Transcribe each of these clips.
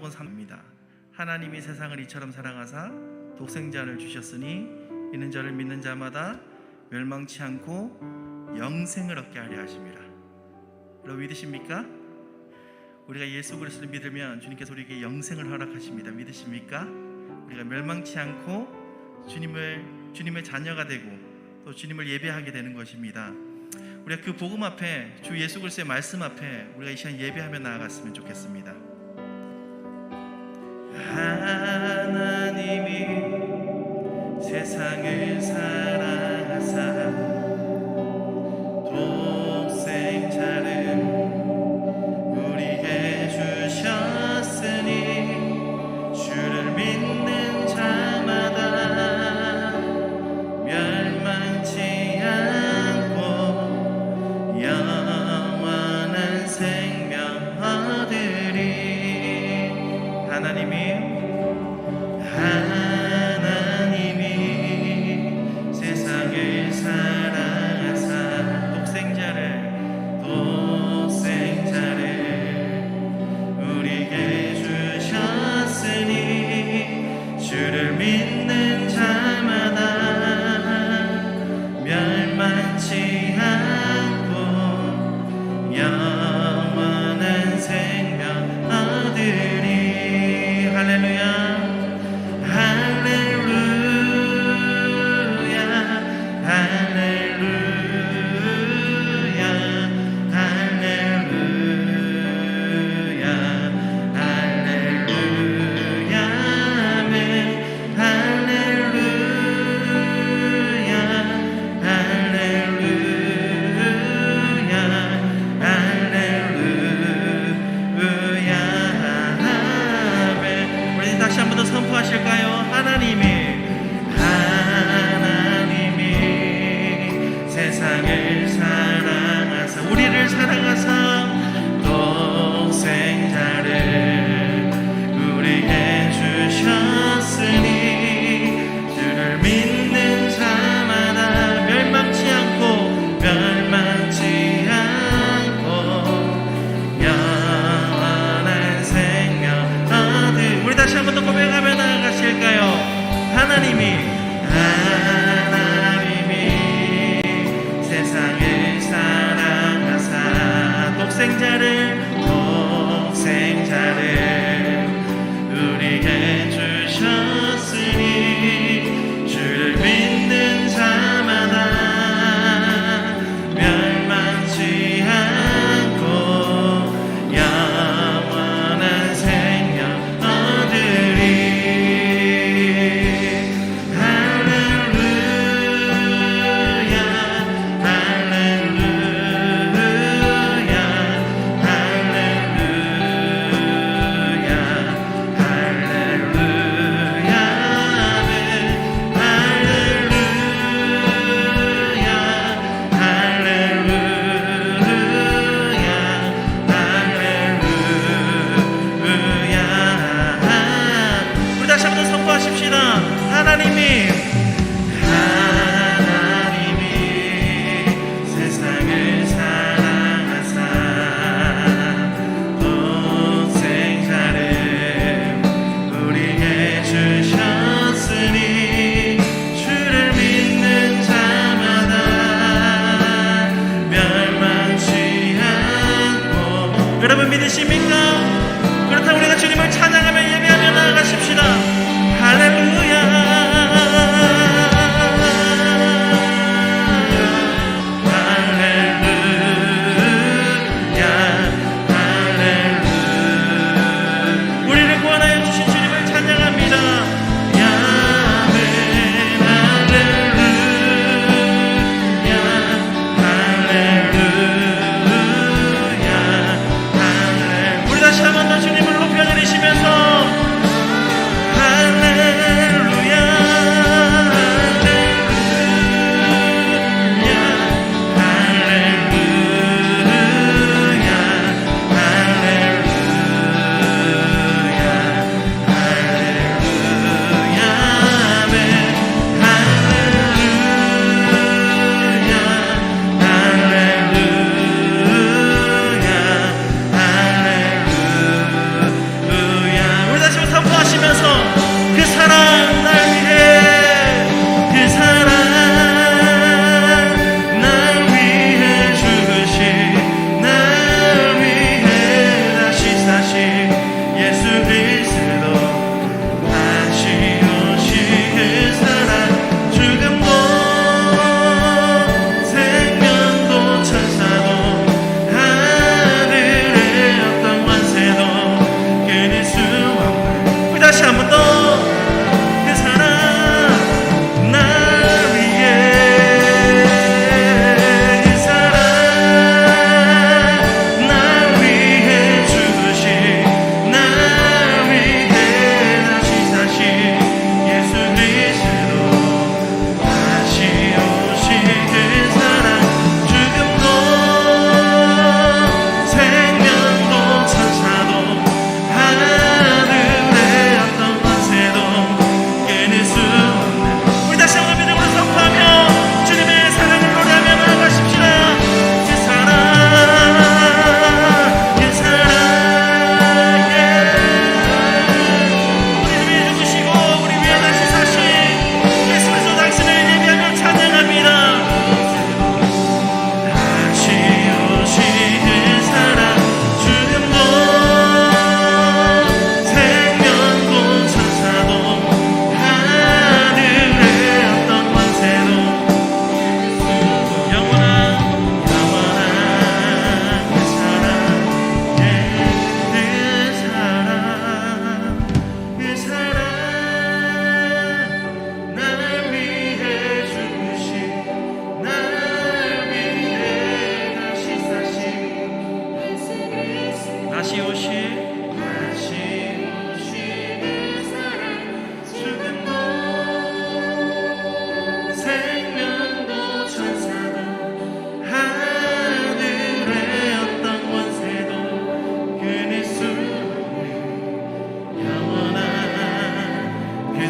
한번 삽니다. 하나님이 세상을 이처럼 사랑하사 독생자를 주셨으니 이는 저를 믿는 자마다 멸망치 않고 영생을 얻게 하려 하심이라. 여러분 믿으십니까? 우리가 예수 그리스도를 믿으면 주님께서 우리에게 영생을 허락하십니다. 믿으십니까? 우리가 멸망치 않고 주님의 자녀가 되고 또 주님을 예배하게 되는 것입니다. 우리가 그 복음 앞에, 주 예수 그리스도의 말씀 앞에 우리가 이 시간 예배하며 나아갔으면 좋겠습니다. 하나님이 세상을 사랑하사 독생자를 우리에게 주셨으니 주를 믿는 자마다 멸망치 않고 영원한 생명 얻으리. 하나님이 세상을 사랑하사 독생자를 우리에게 주셨으니 주를 믿는 자마다 멸망치 않고 영원한 생명 얻으리. 할렐루야.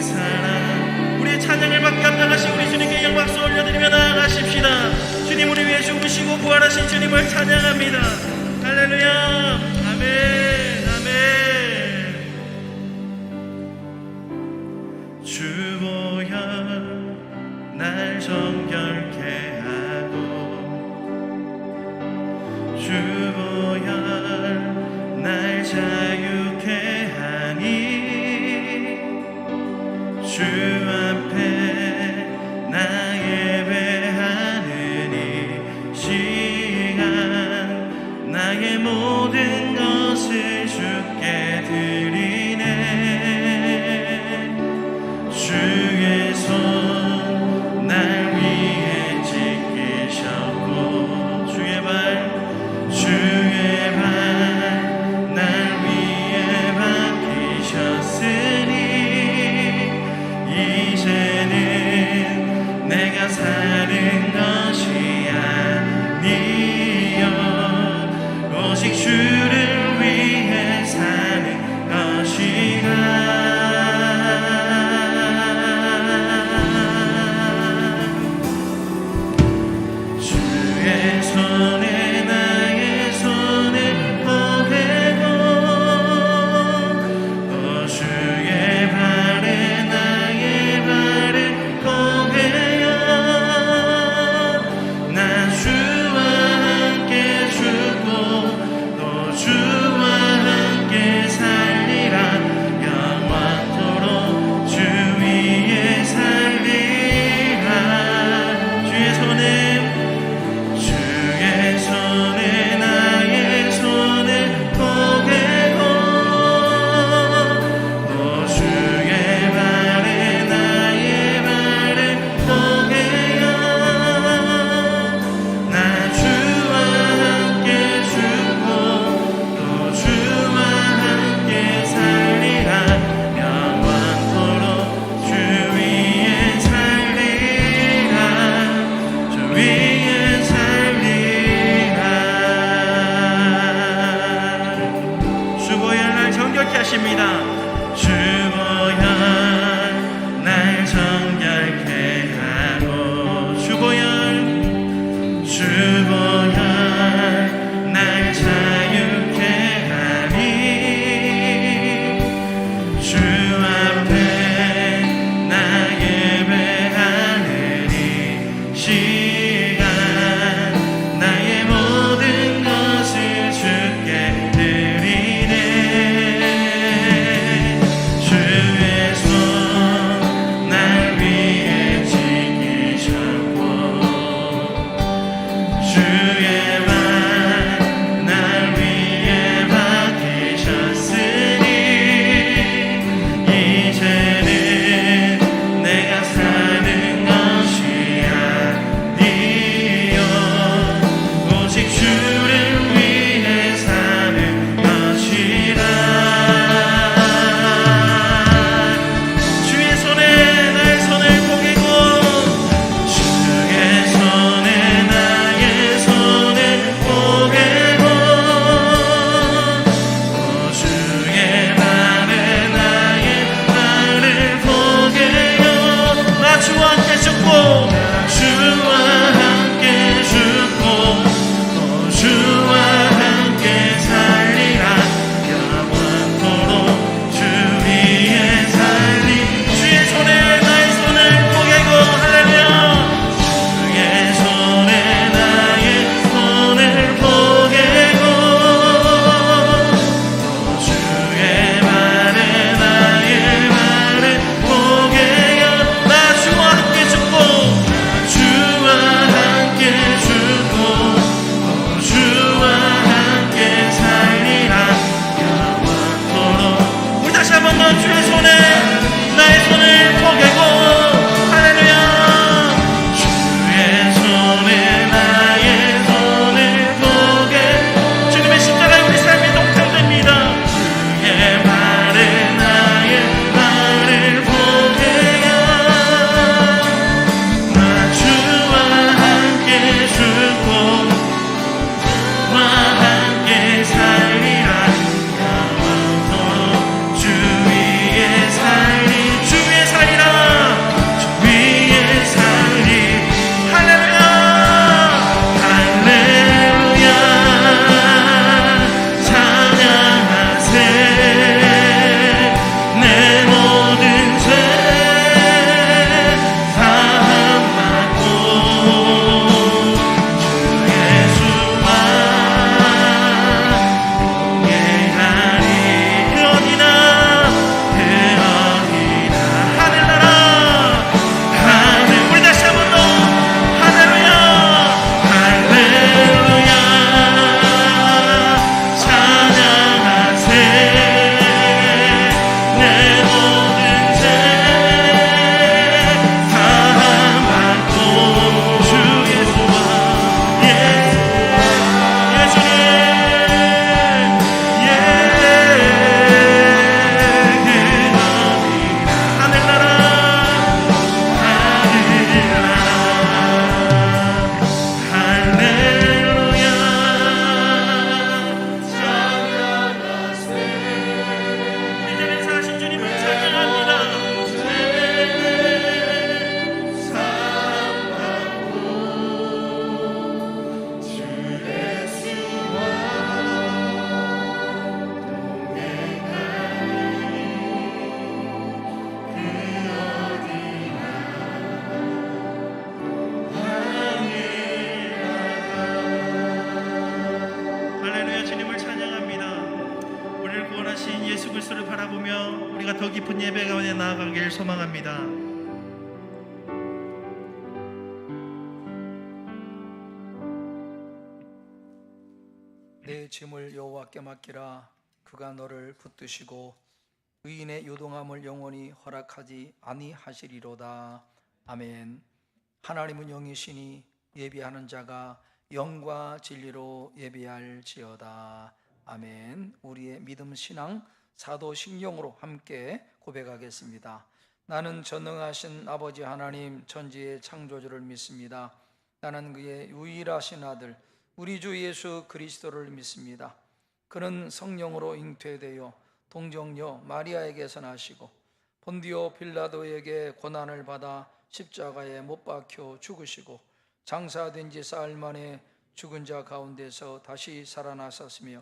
사랑. 우리의 찬양을 받게 감당하신 우리 주님께 영박수 올려드리며 나아가십시다. 주님 우리 위해 죽으시고 부활하신 주님을 찬양합니다. 할렐루야. 아멘. 아멘. 주보혈 날 정결케 하고 주보혈 날 자유케 하니 주 앞에 나 예배하는 이 시간 나의 모든 것을 주께 드리네. 주의 손 날 위해 지키셨고 주의 발 날 위해 박히셨으니 이제는 내가 사는 것이 아니요 오직 주를 위해 사는 것이라. 주의 손에 나의 손을 보내고 또 주의 발에 나의 발을 고개여 나 주와 함께 죽고 또 주와 함께 살리라. 영원토록 주 위에 살리라. 주의 손에 나의 손을 고개고 또 주의 발에 나의 발을 고개여 나 주와 함께 죽고 또 주와 함께 살리라. 영원토록 주 위에 살리라. 주 위에 살리라. 주보혈 날 정결케 하십니다. 주보혈 날 정결케 하고 주보혈 날 자유케 하니 주 앞에 나 예배하는 이 시간 나의 모든 것을 주께 드리네. 주의 우리가 더 깊은 예배 가운데 나아가길 소망합니다. 내 짐을 여호와께 맡기라. 그가 너를 붙드시고 의인의 요동함을 영원히 허락하지 아니하시리로다. 아멘. 하나님은 영이시니 예비하는 자가 영과 진리로 예비할지어다. 아멘. 우리의 믿음 신앙 사도신경으로 함께 고백하겠습니다. 나는 전능하신 아버지 하나님 천지의 창조주를 믿습니다. 나는 그의 유일하신 아들 우리 주 예수 그리스도를 믿습니다. 그는 성령으로 잉태되어 동정녀 마리아에게서 나시고 본디오 빌라도에게 고난을 받아 십자가에 못 박혀 죽으시고 장사된 지 사흘 만에 죽은 자 가운데서 다시 살아나셨으며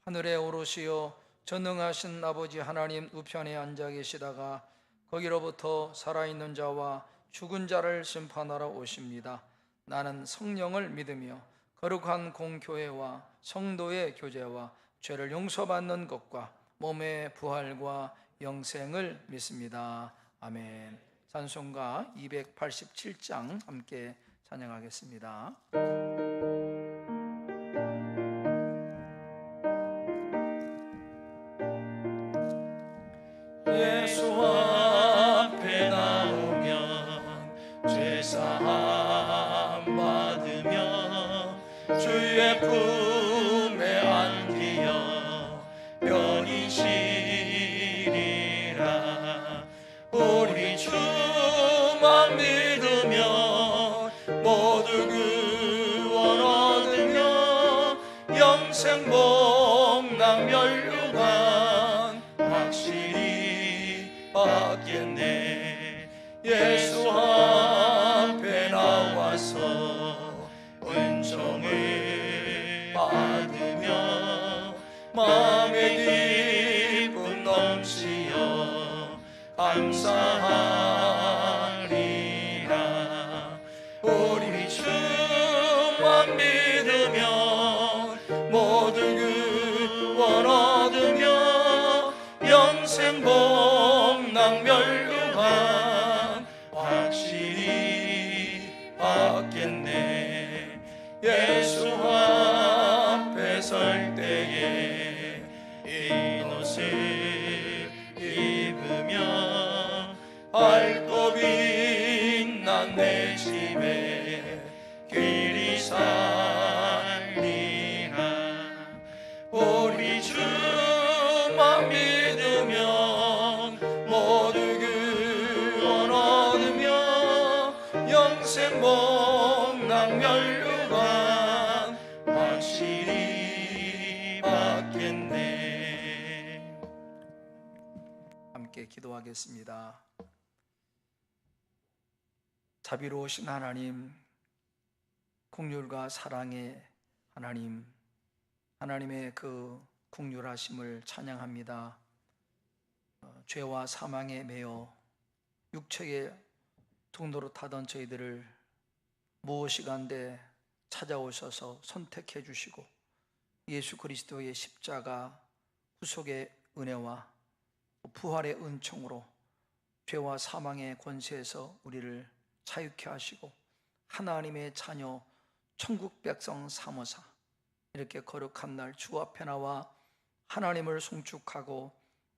하늘에 오르시어 전능하신 아버지 하나님 우편에 앉아 계시다가 거기로부터 살아있는 자와 죽은 자를 심판하러 오십니다. 나는 성령을 믿으며 거룩한 공교회와 성도의 교제와 죄를 용서받는 것과 몸의 부활과 영생을 믿습니다. 아멘. 찬송가 287장 함께 찬양하겠습니다. 예수 앞에 나오면 죄사함 받으며 주의 품에 안기어 편히 쉬리라. 우리 주만 믿으며 모두 구원 얻으며 영생 복락 멸류관 확실히 받겠네. 예수 앞에 나와서 은총을 받으며 마음의 기쁨 넘치어 감사하리라. 우리 주만 믿으며 모두 구원 얻으며 영생 복락 멸류관 확실히 받겠네. 예수 앞에 설 때에 이 옷을 입으며 밝고 빛난 내 집에 길이 살리라. 우리 주만 믿으면 모두 구원 얻으며 영생 복락 멸류관 확실히 받겠네. 함께 기도하겠습니다. 자비로우신 하나님, 긍휼과 사랑의 하나님, 하나님의 그 긍휼하심을 찬양합니다. 죄와 사망에 매여 육체의 통로로 타던 저희들을 무엇이간데 찾아오셔서 선택해 주시고 예수 그리스도의 십자가 후속의 은혜와 부활의 은총으로 죄와 사망의 권세에서 우리를 자유케 하시고 하나님의 자녀 천국 백성 삼으사 이렇게 거룩한 날 주 앞에 나와 하나님을 송축하고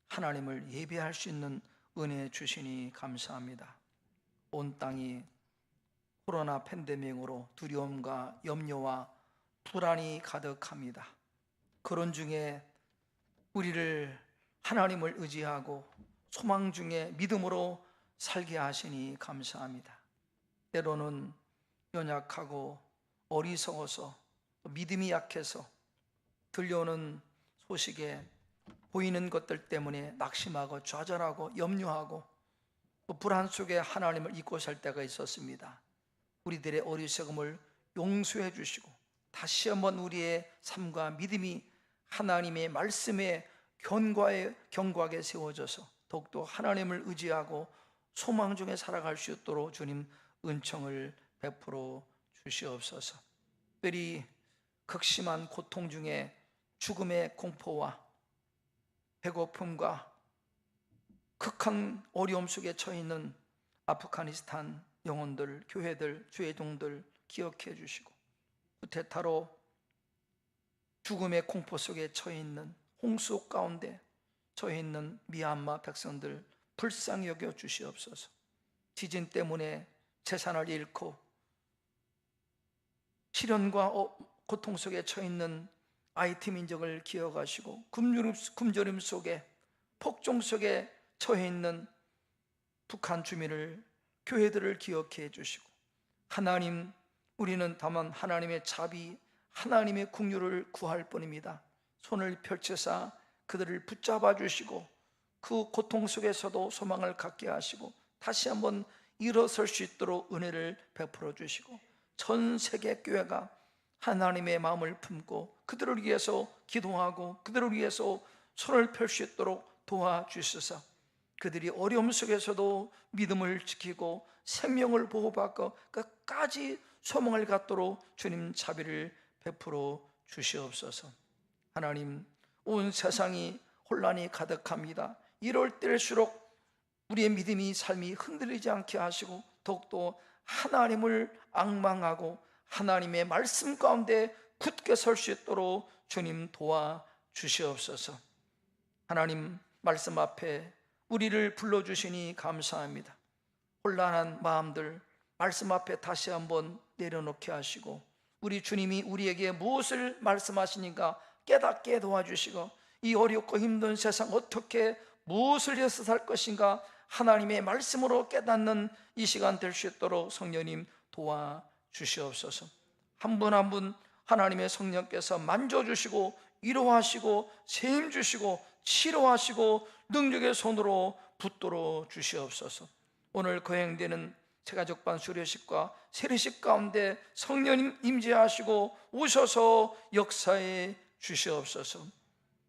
하나님을 예배할 수 있는 은혜 주시니 감사합니다. 온 땅이 코로나 팬데믹으로 두려움과 염려와 불안이 가득합니다. 그런 중에 우리를 하나님을 의지하고 소망 중에 믿음으로 살게 하시니 감사합니다. 때로는 연약하고 어리석어서 믿음이 약해서 들려오는 소식에 보이는 것들 때문에 낙심하고 좌절하고 염려하고 또 불안 속에 하나님을 잊고 살 때가 있었습니다. 우리들의 어리석음을 용서해 주시고 다시 한번 우리의 삶과 믿음이 하나님의 말씀에 견고하게 세워져서 더욱더 하나님을 의지하고 소망 중에 살아갈 수 있도록 주님 은총을 베풀어 주시옵소서. 특별히 극심한 고통 중에 죽음의 공포와 배고픔과 극한 어려움 속에 처해 있는 아프가니스탄 영혼들, 교회들, 주회종들 기억해 주시고, 쿠데타로 죽음의 공포 속에 처해 있는, 홍수 가운데 처해 있는 미얀마 백성들 불쌍히 여겨 주시옵소서. 지진 때문에 재산을 잃고 시련과 고통 속에 처해 있는 아이티 민족을 기억하시고, 굶주림 속에, 폭종 속에 처해 있는 북한 주민을, 교회들을 기억해 주시고, 하나님, 우리는 다만 하나님의 자비, 하나님의 긍휼을 구할 뿐입니다. 손을 펼치사 그들을 붙잡아 주시고, 그 고통 속에서도 소망을 갖게 하시고 다시 한번 일어설 수 있도록 은혜를 베풀어 주시고, 전 세계 교회가 하나님의 마음을 품고 그들을 위해서 기도하고 그들을 위해서 손을 펼 수 있도록 도와주셔서, 그들이 어려움 속에서도 믿음을 지키고 생명을 보호받고 끝까지 소망을 갖도록 주님 자비를 베풀어 주시옵소서. 하나님, 온 세상이 혼란이 가득합니다. 이럴 때일수록 우리의 믿음이, 삶이 흔들리지 않게 하시고 더욱더 하나님을 앙망하고 하나님의 말씀 가운데 굳게 설 수 있도록 주님 도와주시옵소서. 하나님, 말씀 앞에 우리를 불러주시니 감사합니다. 혼란한 마음들 말씀 앞에 다시 한번 내려놓게 하시고, 우리 주님이 우리에게 무엇을 말씀하시니까 깨닫게 도와주시고, 이 어렵고 힘든 세상 어떻게 무엇을 위해서 살 것인가 하나님의 말씀으로 깨닫는 이 시간 될 수 있도록 성령님 도와주시옵소서. 한 분 한 분 하나님의 성령께서 만져주시고 위로하시고 세임 주시고 치료하시고 능력의 손으로 붙들어 주시옵소서. 오늘 거행되는 세가족반 수료식과 세례식 가운데 성령님 임재하시고 오셔서 역사해 주시옵소서.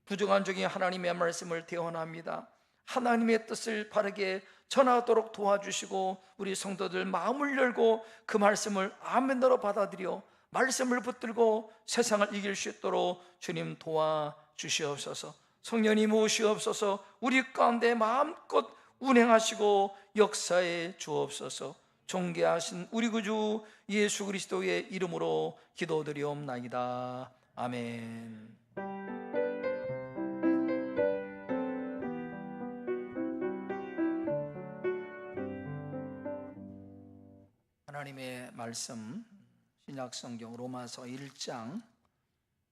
부정한 종이 하나님의 말씀을 대언합니다. 하나님의 뜻을 바르게 전하도록 도와주시고, 우리 성도들 마음을 열고 그 말씀을 아멘으로 받아들여 말씀을 붙들고 세상을 이길 수 있도록 주님 도와주시옵소서. 성령님 오시옵소서. 우리 가운데 마음껏 운행하시고 역사해 주옵소서. 존귀하신 우리 구주 예수 그리스도의 이름으로 기도드리옵나이다. 아멘. 하나님의 말씀, 신약성경 로마서 1장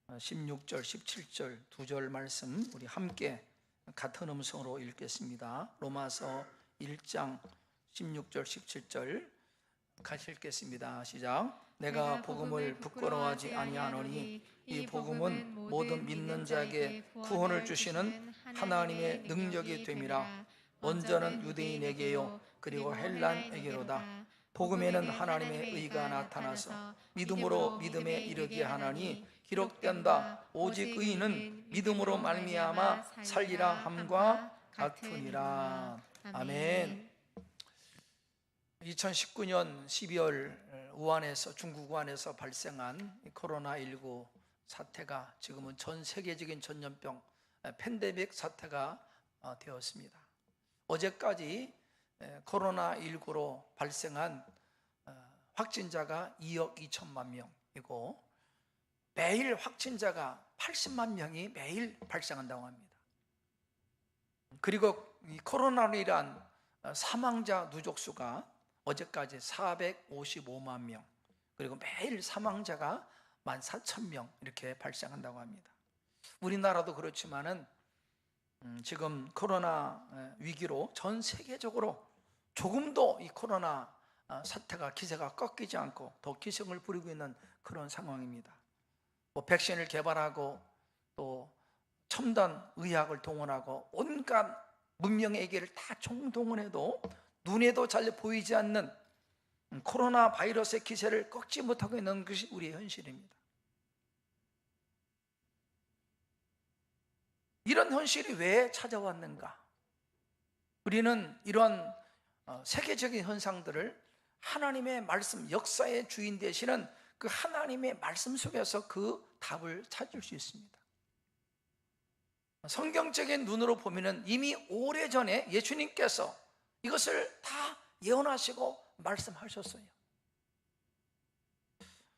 16절 17절 두 절 말씀 우리 함께 같은 음성으로 읽겠습니다. 로마서 1장 16절 17절 같이 읽겠습니다. 시작. 내가 복음을 부끄러워하지 아니하노니 이 복음은 모든 믿는 자에게 구원을 주시는 하나님의 능력이 됨이라. 먼저는 유대인에게요 그리고 헬란에게로다. 복음에는 하나님의 의가 나타나서 믿음으로 믿음에 이르게 하나니 기록된다. 오직 의인은 믿음으로 말미암아 살리라 함과 같으니라. 아멘. 2019년 12월 우한에서, 중국 우한에서 발생한 코로나19 사태가 지금은 전 세계적인 전염병 팬데믹 사태가 되었습니다. 어제까지 코로나19로 발생한 확진자가 2억 2천만 명이고 매일 확진자가 80만 명이 매일 발생한다고 합니다. 그리고 이 코로나로 사망자 누적수가 어제까지 455만 명, 그리고 매일 사망자가 14,000명 이렇게 발생한다고 합니다. 우리나라도 그렇지만은 지금 코로나 위기로 전 세계적으로 조금도 이 코로나 사태가 기세가 꺾이지 않고 더 기승을 부리고 있는 그런 상황입니다. 백신을 개발하고 또 첨단 의학을 동원하고 온갖 문명의 기회를 다 총동원해도 눈에도 잘 보이지 않는 코로나 바이러스의 기세를 꺾지 못하고 있는 것이 우리의 현실입니다. 이런 현실이 왜 찾아왔는가? 우리는 이런 세계적인 현상들을 하나님의 말씀, 역사의 주인 되시는 그 그 하나님의 말씀 속에서 그 답을 찾을 수 있습니다. 2019년 12월 우한에서 중국 우한에서 발생한 이 코로나19 사태가 지금은 전 세계적인 전염병 팬데믹 사태가 되었습니다. 어제까지 455만 명이 매일 발생한다고 합니다. 우리나라도 그렇지만은 지금 코로나 위기로 전 세계적으로 조금도 이 코로나 사태가 기세가 꺾이지 않고 더 기승을 부리고 있는 그런 상황입니다. 이런 현실이 왜 찾아왔는가? 우리는 이런 세계적인 현상들을 하나님의 말씀, 역사의 주인 되시는 그 하나님의 말씀 속에서 그 답을 찾을 수 있습니다. 성경적인 눈으로 보면은 이미 오래전에 예수님께서 이것을 다 예언하시고 말씀하셨어요.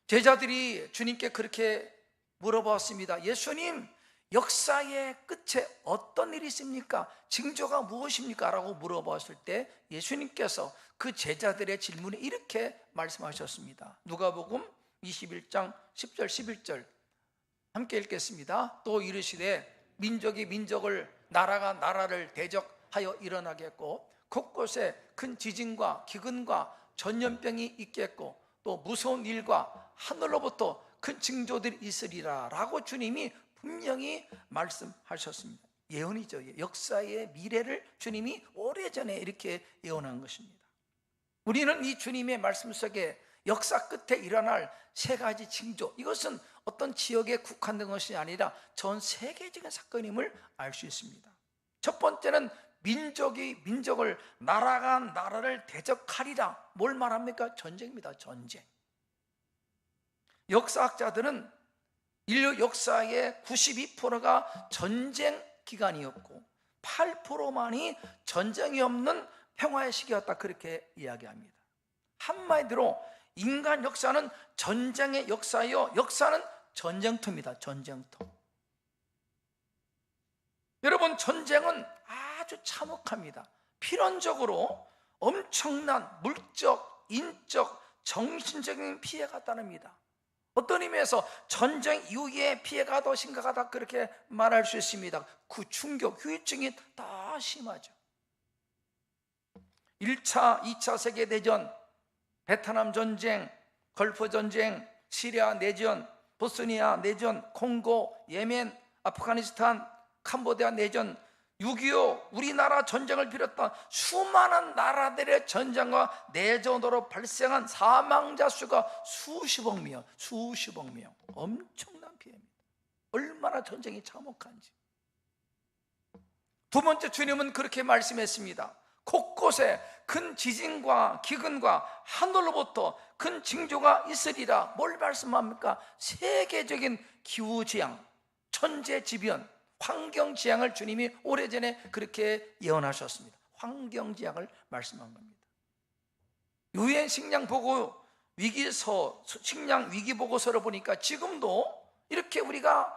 제자들이 주님께 그렇게 물어봤습니다. 예수님, 역사의 끝에 어떤 일이 있습니까? 징조가 무엇입니까? 라고 물어봤을 때 예수님께서 그 제자들의 질문에 이렇게 말씀하셨습니다. 누가복음 21장 10절 11절 함께 읽겠습니다. 또 이르시되 민족이 민족을, 나라가 나라를 대적하여 일어나겠고 곳곳에 큰 지진과 기근과 전염병이 있겠고 또 무서운 일과 하늘로부터 큰 징조들이 있으리라 라고 주님이 분명히 말씀하셨습니다. 예언이죠. 역사의 미래를 주님이 오래전에 이렇게 예언한 것입니다. 우리는 이 주님의 말씀 속에 역사 끝에 일어날 세 가지 징조, 이것은 어떤 지역에 국한된 것이 아니라 전 세계적인 사건임을 알 수 있습니다. 첫 번째는 민족이 민족을, 나라가 나라를 대적하리라. 뭘 말합니까? 전쟁입니다. 전쟁. 역사학자들은 인류 역사의 92%가 전쟁 기간이었고 8%만이 전쟁이 없는 평화의 시기였다, 그렇게 이야기합니다. 한마디로 인간 역사는 전쟁의 역사요, 역사는 전쟁터입니다. 전쟁터. 여러분, 전쟁은 아주 참혹합니다. 필연적으로 엄청난 물적, 인적, 정신적인 피해가 따릅니다. 어떤 의미에서 전쟁 이후의 피해가 더 심각하다, 그렇게 말할 수 있습니다. 그 충격, 후유증이 더 심하죠. 1차, 2차 세계대전, 베트남 전쟁, 걸프 전쟁, 시리아 내전, 보스니아 내전, 콩고, 예멘, 아프가니스탄, 캄보디아 내전, 6.25 우리나라 전쟁을 비롯한 수많은 나라들의 전쟁과 내전으로 발생한 사망자 수가 수십억 명, 엄청난 피해입니다. 얼마나 전쟁이 참혹한지. 두 번째, 주님은 그렇게 말씀했습니다. 곳곳에 큰 지진과 기근과 하늘로부터 큰 징조가 있으리라. 뭘 말씀합니까? 세계적인 기후재앙, 천재지변, 환경재앙을 주님이 오래전에 그렇게 예언하셨습니다. 환경재앙을 말씀한 겁니다. 유엔 식량 보고 위기서, 식량 위기 보고서를 보니까 지금도 이렇게 우리가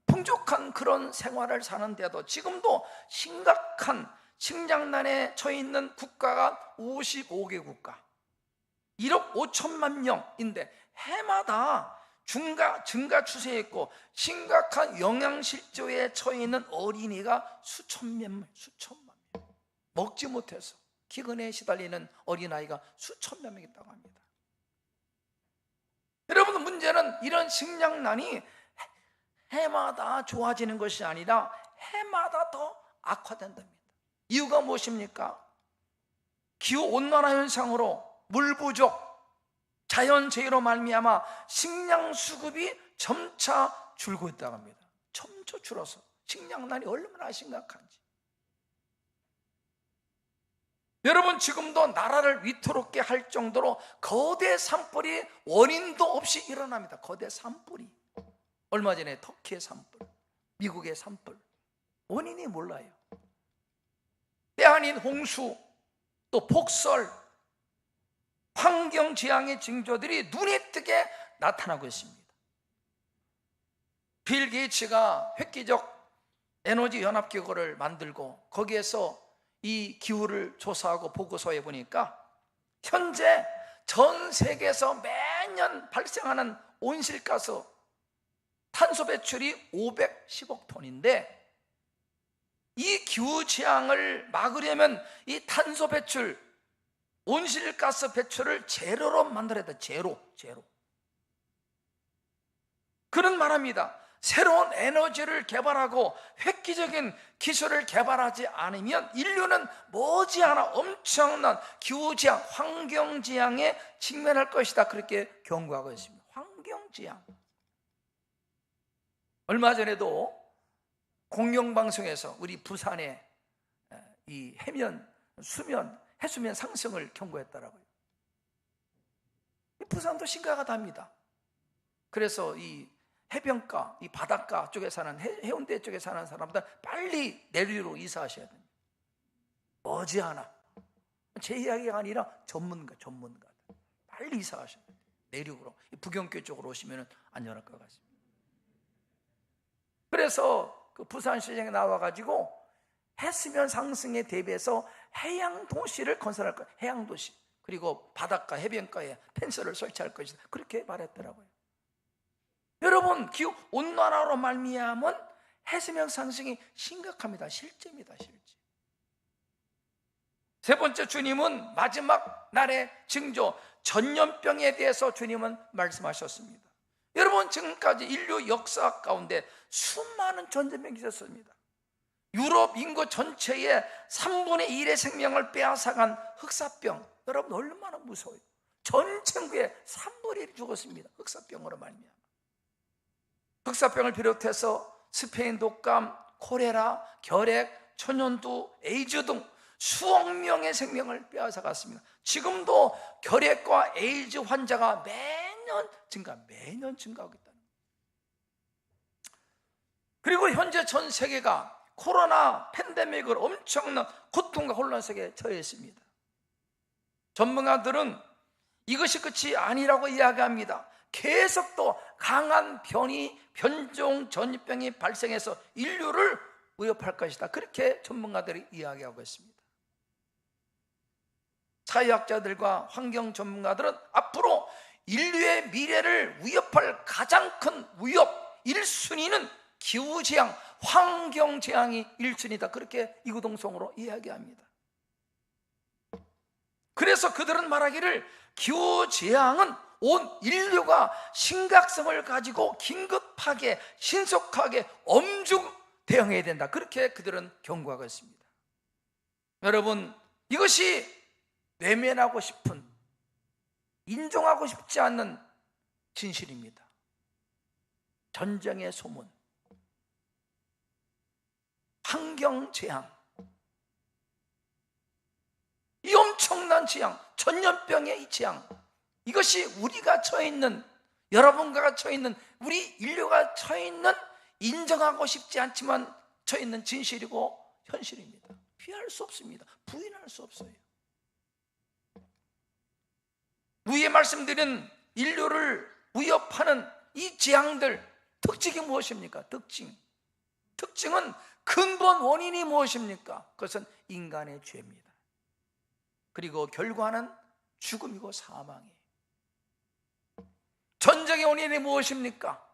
풍족한 그런 생활을 사는데도 지금도 심각한 식량난에 처해 있는 국가가 55개 국가, 1억 5천만 명인데 해마다 증가 추세에 있고 심각한 영양실조에 처해 있는 어린이가 수천만 명, 먹지 못해서 기근에 시달리는 어린아이가 수천만 명 있다고 합니다. 여러분, 문제는 이런 식량난이 해마다 좋아지는 것이 아니라 해마다 더 악화된답니다. 이유가 무엇입니까? 기후온난화 현상으로 물 부족, 자연재해로 말미암아 식량 수급이 점차 줄고 있다고 합니다. 점차 줄어서 식량난이 얼마나 심각한지. 여러분, 지금도 나라를 위태롭게 할 정도로 거대 산불이 원인도 없이 일어납니다. 거대 산불이. 얼마 전에 터키의 산불, 미국의 산불, 원인이 몰라요. 때 아닌 홍수, 또 폭설, 환경재앙의 징조들이 눈에 띄게 나타나고 있습니다. 빌 게이츠가 획기적 에너지 연합기구를 만들고 거기에서 이 기후를 조사하고 보고서에 보니까 현재 전 세계에서 매년 발생하는 온실가스 탄소 배출이 510억 톤인데 이 기후재앙을 막으려면 이 탄소 배출, 온실가스 배출을 제로로 만들어야 돼. 제로. 그런 말합니다. 새로운 에너지를 개발하고 획기적인 기술을 개발하지 않으면 인류는 머지않아 엄청난 기후재앙, 환경재앙에 직면할 것이다, 그렇게 경고하고 있습니다. 환경재앙. 얼마 전에도 공영방송에서 우리 부산의 이 해수면 상승을 경고했더라고요. 부산도 심각하답니다. 그래서 이 해변가, 이 바닷가 쪽에 사는 해운대 쪽에 사는 사람들 빨리 내륙으로 이사하셔야 됩니다. 머지않아. 제 이야기가 아니라 전문가 빨리 이사하셔야 돼요. 내륙으로, 부경교 쪽으로 오시면 안전할 것 같습니다. 그래서 그 부산시장에 나와가지고 해수면 상승에 대비해서 해양 도시를 건설할 거예요. 해양 도시. 그리고 바닷가, 해변가에 펜스를 설치할 것이다. 그렇게 말했더라고요. 여러분, 기후 온난화로 말미암은 해수면 상승이 심각합니다. 실제입니다, 실제. 세 번째, 주님은 마지막 날의 징조 전염병에 대해서 주님은 말씀하셨습니다. 여러분, 지금까지 인류 역사 가운데 수많은 전염병이 있었습니다. 유럽 인구 전체의 3분의 1의 생명을 빼앗아간 흑사병, 여러분 얼마나 무서워요. 전 천국의 3분의 1이 죽었습니다. 흑사병으로 말미암아. 흑사병을 비롯해서 스페인 독감, 콜레라, 결핵, 천연두, 에이즈 등 수억 명의 생명을 빼앗아갔습니다. 지금도 결핵과 에이즈 환자가 매년 증가하고 있다는 거예요. 그리고 현재 전 세계가 코로나 팬데믹으로 엄청난 고통과 혼란 속에 처해 있습니다. 전문가들은 이것이 끝이 아니라고 이야기합니다. 계속 또 강한 변종 전염병이 발생해서 인류를 위협할 것이다. 그렇게 전문가들이 이야기하고 있습니다. 사회학자들과 환경 전문가들은 앞으로 인류의 미래를 위협할 가장 큰 위협 1순위는 기후재앙, 환경재앙이 1순위다. 그렇게 이구동성으로 이야기합니다. 그래서 그들은 말하기를 기후재앙은 온 인류가 심각성을 가지고 긴급하게 신속하게 엄중 대응해야 된다. 그렇게 그들은 경고하고 있습니다. 여러분, 이것이 외면하고 싶은, 인정하고 싶지 않는 진실입니다. 전쟁의 소문, 환경재앙, 이 엄청난 재앙, 전염병의 이 재앙, 이것이 우리가 처해 있는, 여러분과 처해 있는, 우리 인류가 처해 있는, 인정하고 싶지 않지만 처해 있는 진실이고 현실입니다. 피할 수 없습니다. 부인할 수 없어요. 위에 말씀드린 인류를 위협하는 이 재앙들, 특징이 무엇입니까? 특징은 근본 원인이 무엇입니까? 그것은 인간의 죄입니다. 그리고 결과는 죽음이고 사망이에요. 전쟁의 원인이 무엇입니까?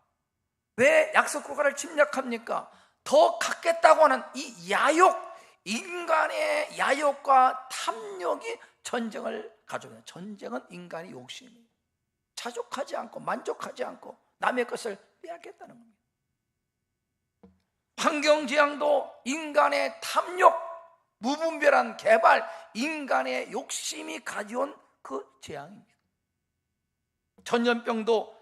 왜 약속국가를 침략합니까? 더 갖겠다고 하는 이 야욕, 인간의 야욕과 탐욕이 전쟁을 가져옵니다. 전쟁은 인간의 욕심이에요. 자족하지 않고 만족하지 않고 남의 것을 빼앗겠다는 겁니다. 환경재앙도 인간의 탐욕, 무분별한 개발, 인간의 욕심이 가져온 그 재앙입니다. 전염병도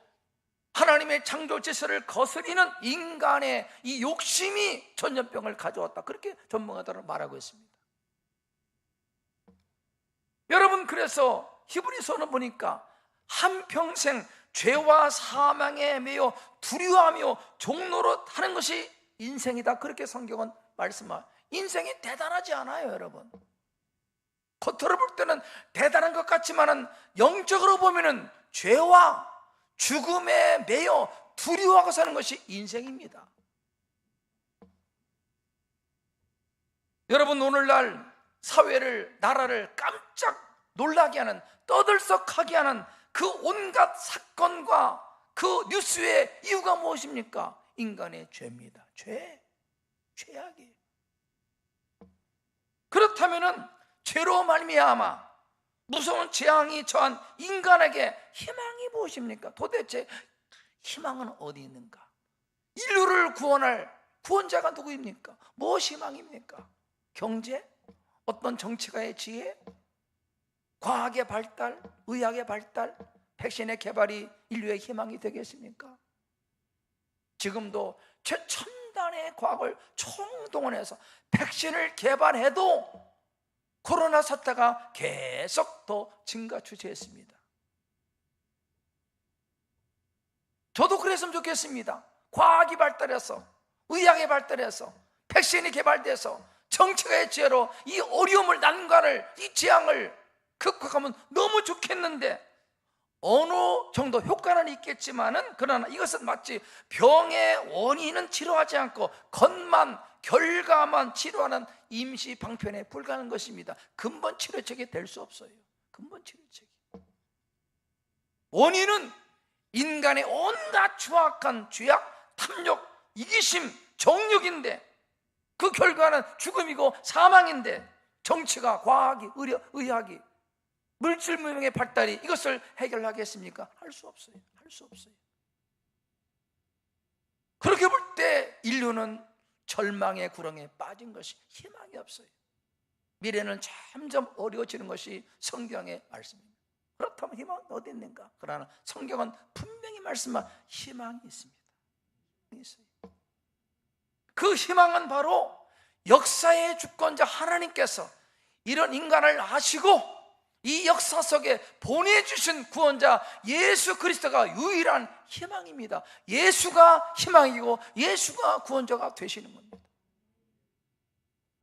하나님의 창조 질서를 거스리는 인간의 이 욕심이 전염병을 가져왔다. 그렇게 전문가들은 말하고 있습니다. 여러분, 그래서 히브리서는 보니까 한평생 죄와 사망에 매여 두려워하며 종노릇 하는 것이 인생이다. 그렇게 성경은 말씀합니다. 인생이 대단하지 않아요, 여러분. 겉으로 볼 때는 대단한 것 같지만은 영적으로 보면은 죄와 죽음에 매여 두려워하고 사는 것이 인생입니다. 여러분, 오늘날 사회를, 나라를 깜짝 놀라게 하는, 떠들썩하게 하는 그 온갖 사건과 그 뉴스의 이유가 무엇입니까? 인간의 죄입니다. 죄악이에요. 그렇다면은 죄로 말미암아 무서운 재앙이 처한 인간에게 희망이 무엇입니까? 도대체 희망은 어디 있는가? 인류를 구원할 구원자가 누구입니까? 무엇이 희망입니까? 경제? 어떤 정치가의 지혜? 과학의 발달? 의학의 발달? 백신의 개발이 인류의 희망이 되겠습니까? 지금도 최첨단의 과학을 총동원해서 백신을 개발해도 코로나 사태가 계속 더 증가 추세했습니다. 저도 그랬으면 좋겠습니다. 과학이 발달해서, 의학이 발달해서, 백신이 개발돼서 정치가의 지혜로 이 어려움을, 난관을, 이 재앙을 극복하면 너무 좋겠는데, 어느 정도 효과는 있겠지만은, 그러나 이것은 마치 병의 원인은 치료하지 않고 겉만, 결과만 치료하는 임시 방편에 불과한 것입니다. 근본 치료책이 될 수 없어요. 근본 치료책이. 원인은 인간의 온갖 추악한 죄악, 탐욕, 이기심, 정욕인데, 그 결과는 죽음이고 사망인데, 정치가, 과학이, 의학이, 물질 문명의 발달이 이것을 해결하겠습니까? 할 수 없어요. 할 수 없어요. 그렇게 볼 때 인류는 절망의 구렁에 빠진 것이, 희망이 없어요. 미래는 점점 어려워지는 것이 성경의 말씀입니다. 그렇다면 희망은 어디 있는가? 그러나 성경은 분명히 말씀한 희망이 있습니다. 희망이 있어요. 그 희망은 바로 역사의 주권자 하나님께서 이런 인간을 아시고 이 역사 속에 보내주신 구원자 예수 그리스도가 유일한 희망입니다. 예수가 희망이고 예수가 구원자가 되시는 겁니다.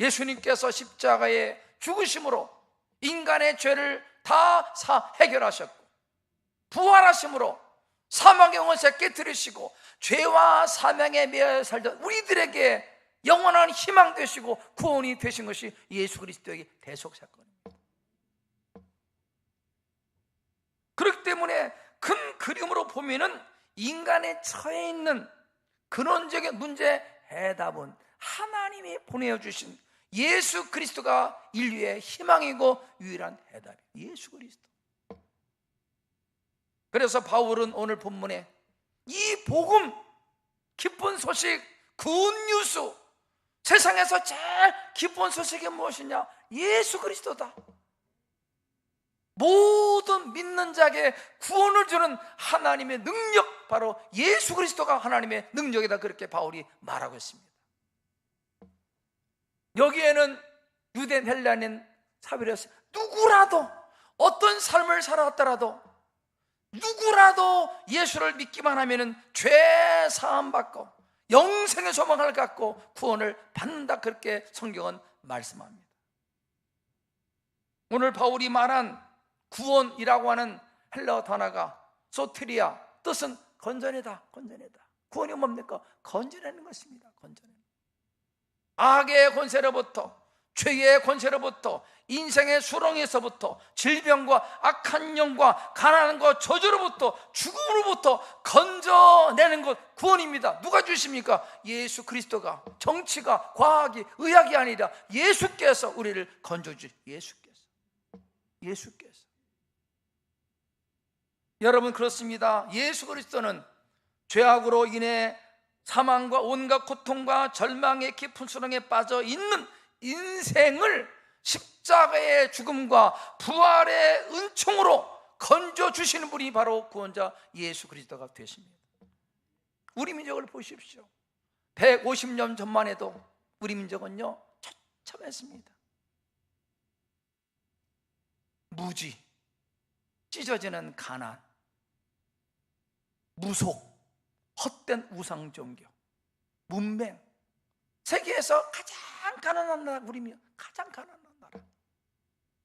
예수님께서 십자가의 죽으심으로 인간의 죄를 다 해결하셨고, 부활하심으로 사망의 원세 깨뜨리시고 죄와 사망에 매여 살던 우리들에게 영원한 희망 되시고 구원이 되신 것이 예수 그리스도의 대속 사건입니다. 그렇기 때문에 큰 그림으로 보면은 인간의 처해 있는 근원적인 문제 해답은 하나님이 보내주신 예수 그리스도가 인류의 희망이고 유일한 해답이에요. 예수 그리스도. 그래서 바울은 오늘 본문에 이 복음, 기쁜 소식, 굿뉴스, 세상에서 제일 기쁜 소식이 무엇이냐? 예수 그리스도다. 모든 믿는 자에게 구원을 주는 하나님의 능력, 바로 예수 그리스도가 하나님의 능력이다. 그렇게 바울이 말하고 있습니다. 여기에는 유대인 헬라인 차별했어요. 누구라도, 어떤 삶을 살아왔더라도, 누구라도 예수를 믿기만 하면은 죄 사함 받고 영생의 소망을 갖고 구원을 받는다. 그렇게 성경은 말씀합니다. 오늘 바울이 말한 구원이라고 하는 헬라어 단어가 소테리아, 뜻은 건져내다, 건져내다. 구원이 뭡니까? 건져내는 것입니다. 건져내는. 악의 권세로부터, 죄의 권세로부터, 인생의 수렁에서부터, 질병과 악한 영과 가난한 것, 저주로부터, 죽음으로부터 건져내는 것, 구원입니다. 누가 주십니까? 예수 그리스도가. 정치가, 과학이, 의학이 아니라 예수께서 우리를 건져주. 예수께서. 여러분, 그렇습니다. 예수 그리스도는 죄악으로 인해 사망과 온갖 고통과 절망의 깊은 수렁에 빠져 있는 인생을 십자가의 죽음과 부활의 은총으로 건져주시는 분이 바로 구원자 예수 그리스도가 되십니다. 우리 민족을 보십시오. 150년 전만 해도 우리 민족은요, 처참했습니다. 무지, 찢어지는 가난, 무속, 헛된 우상 종교, 문맹, 세계에서 가장 가난한 나라, 우리면 가장 가난한 나라.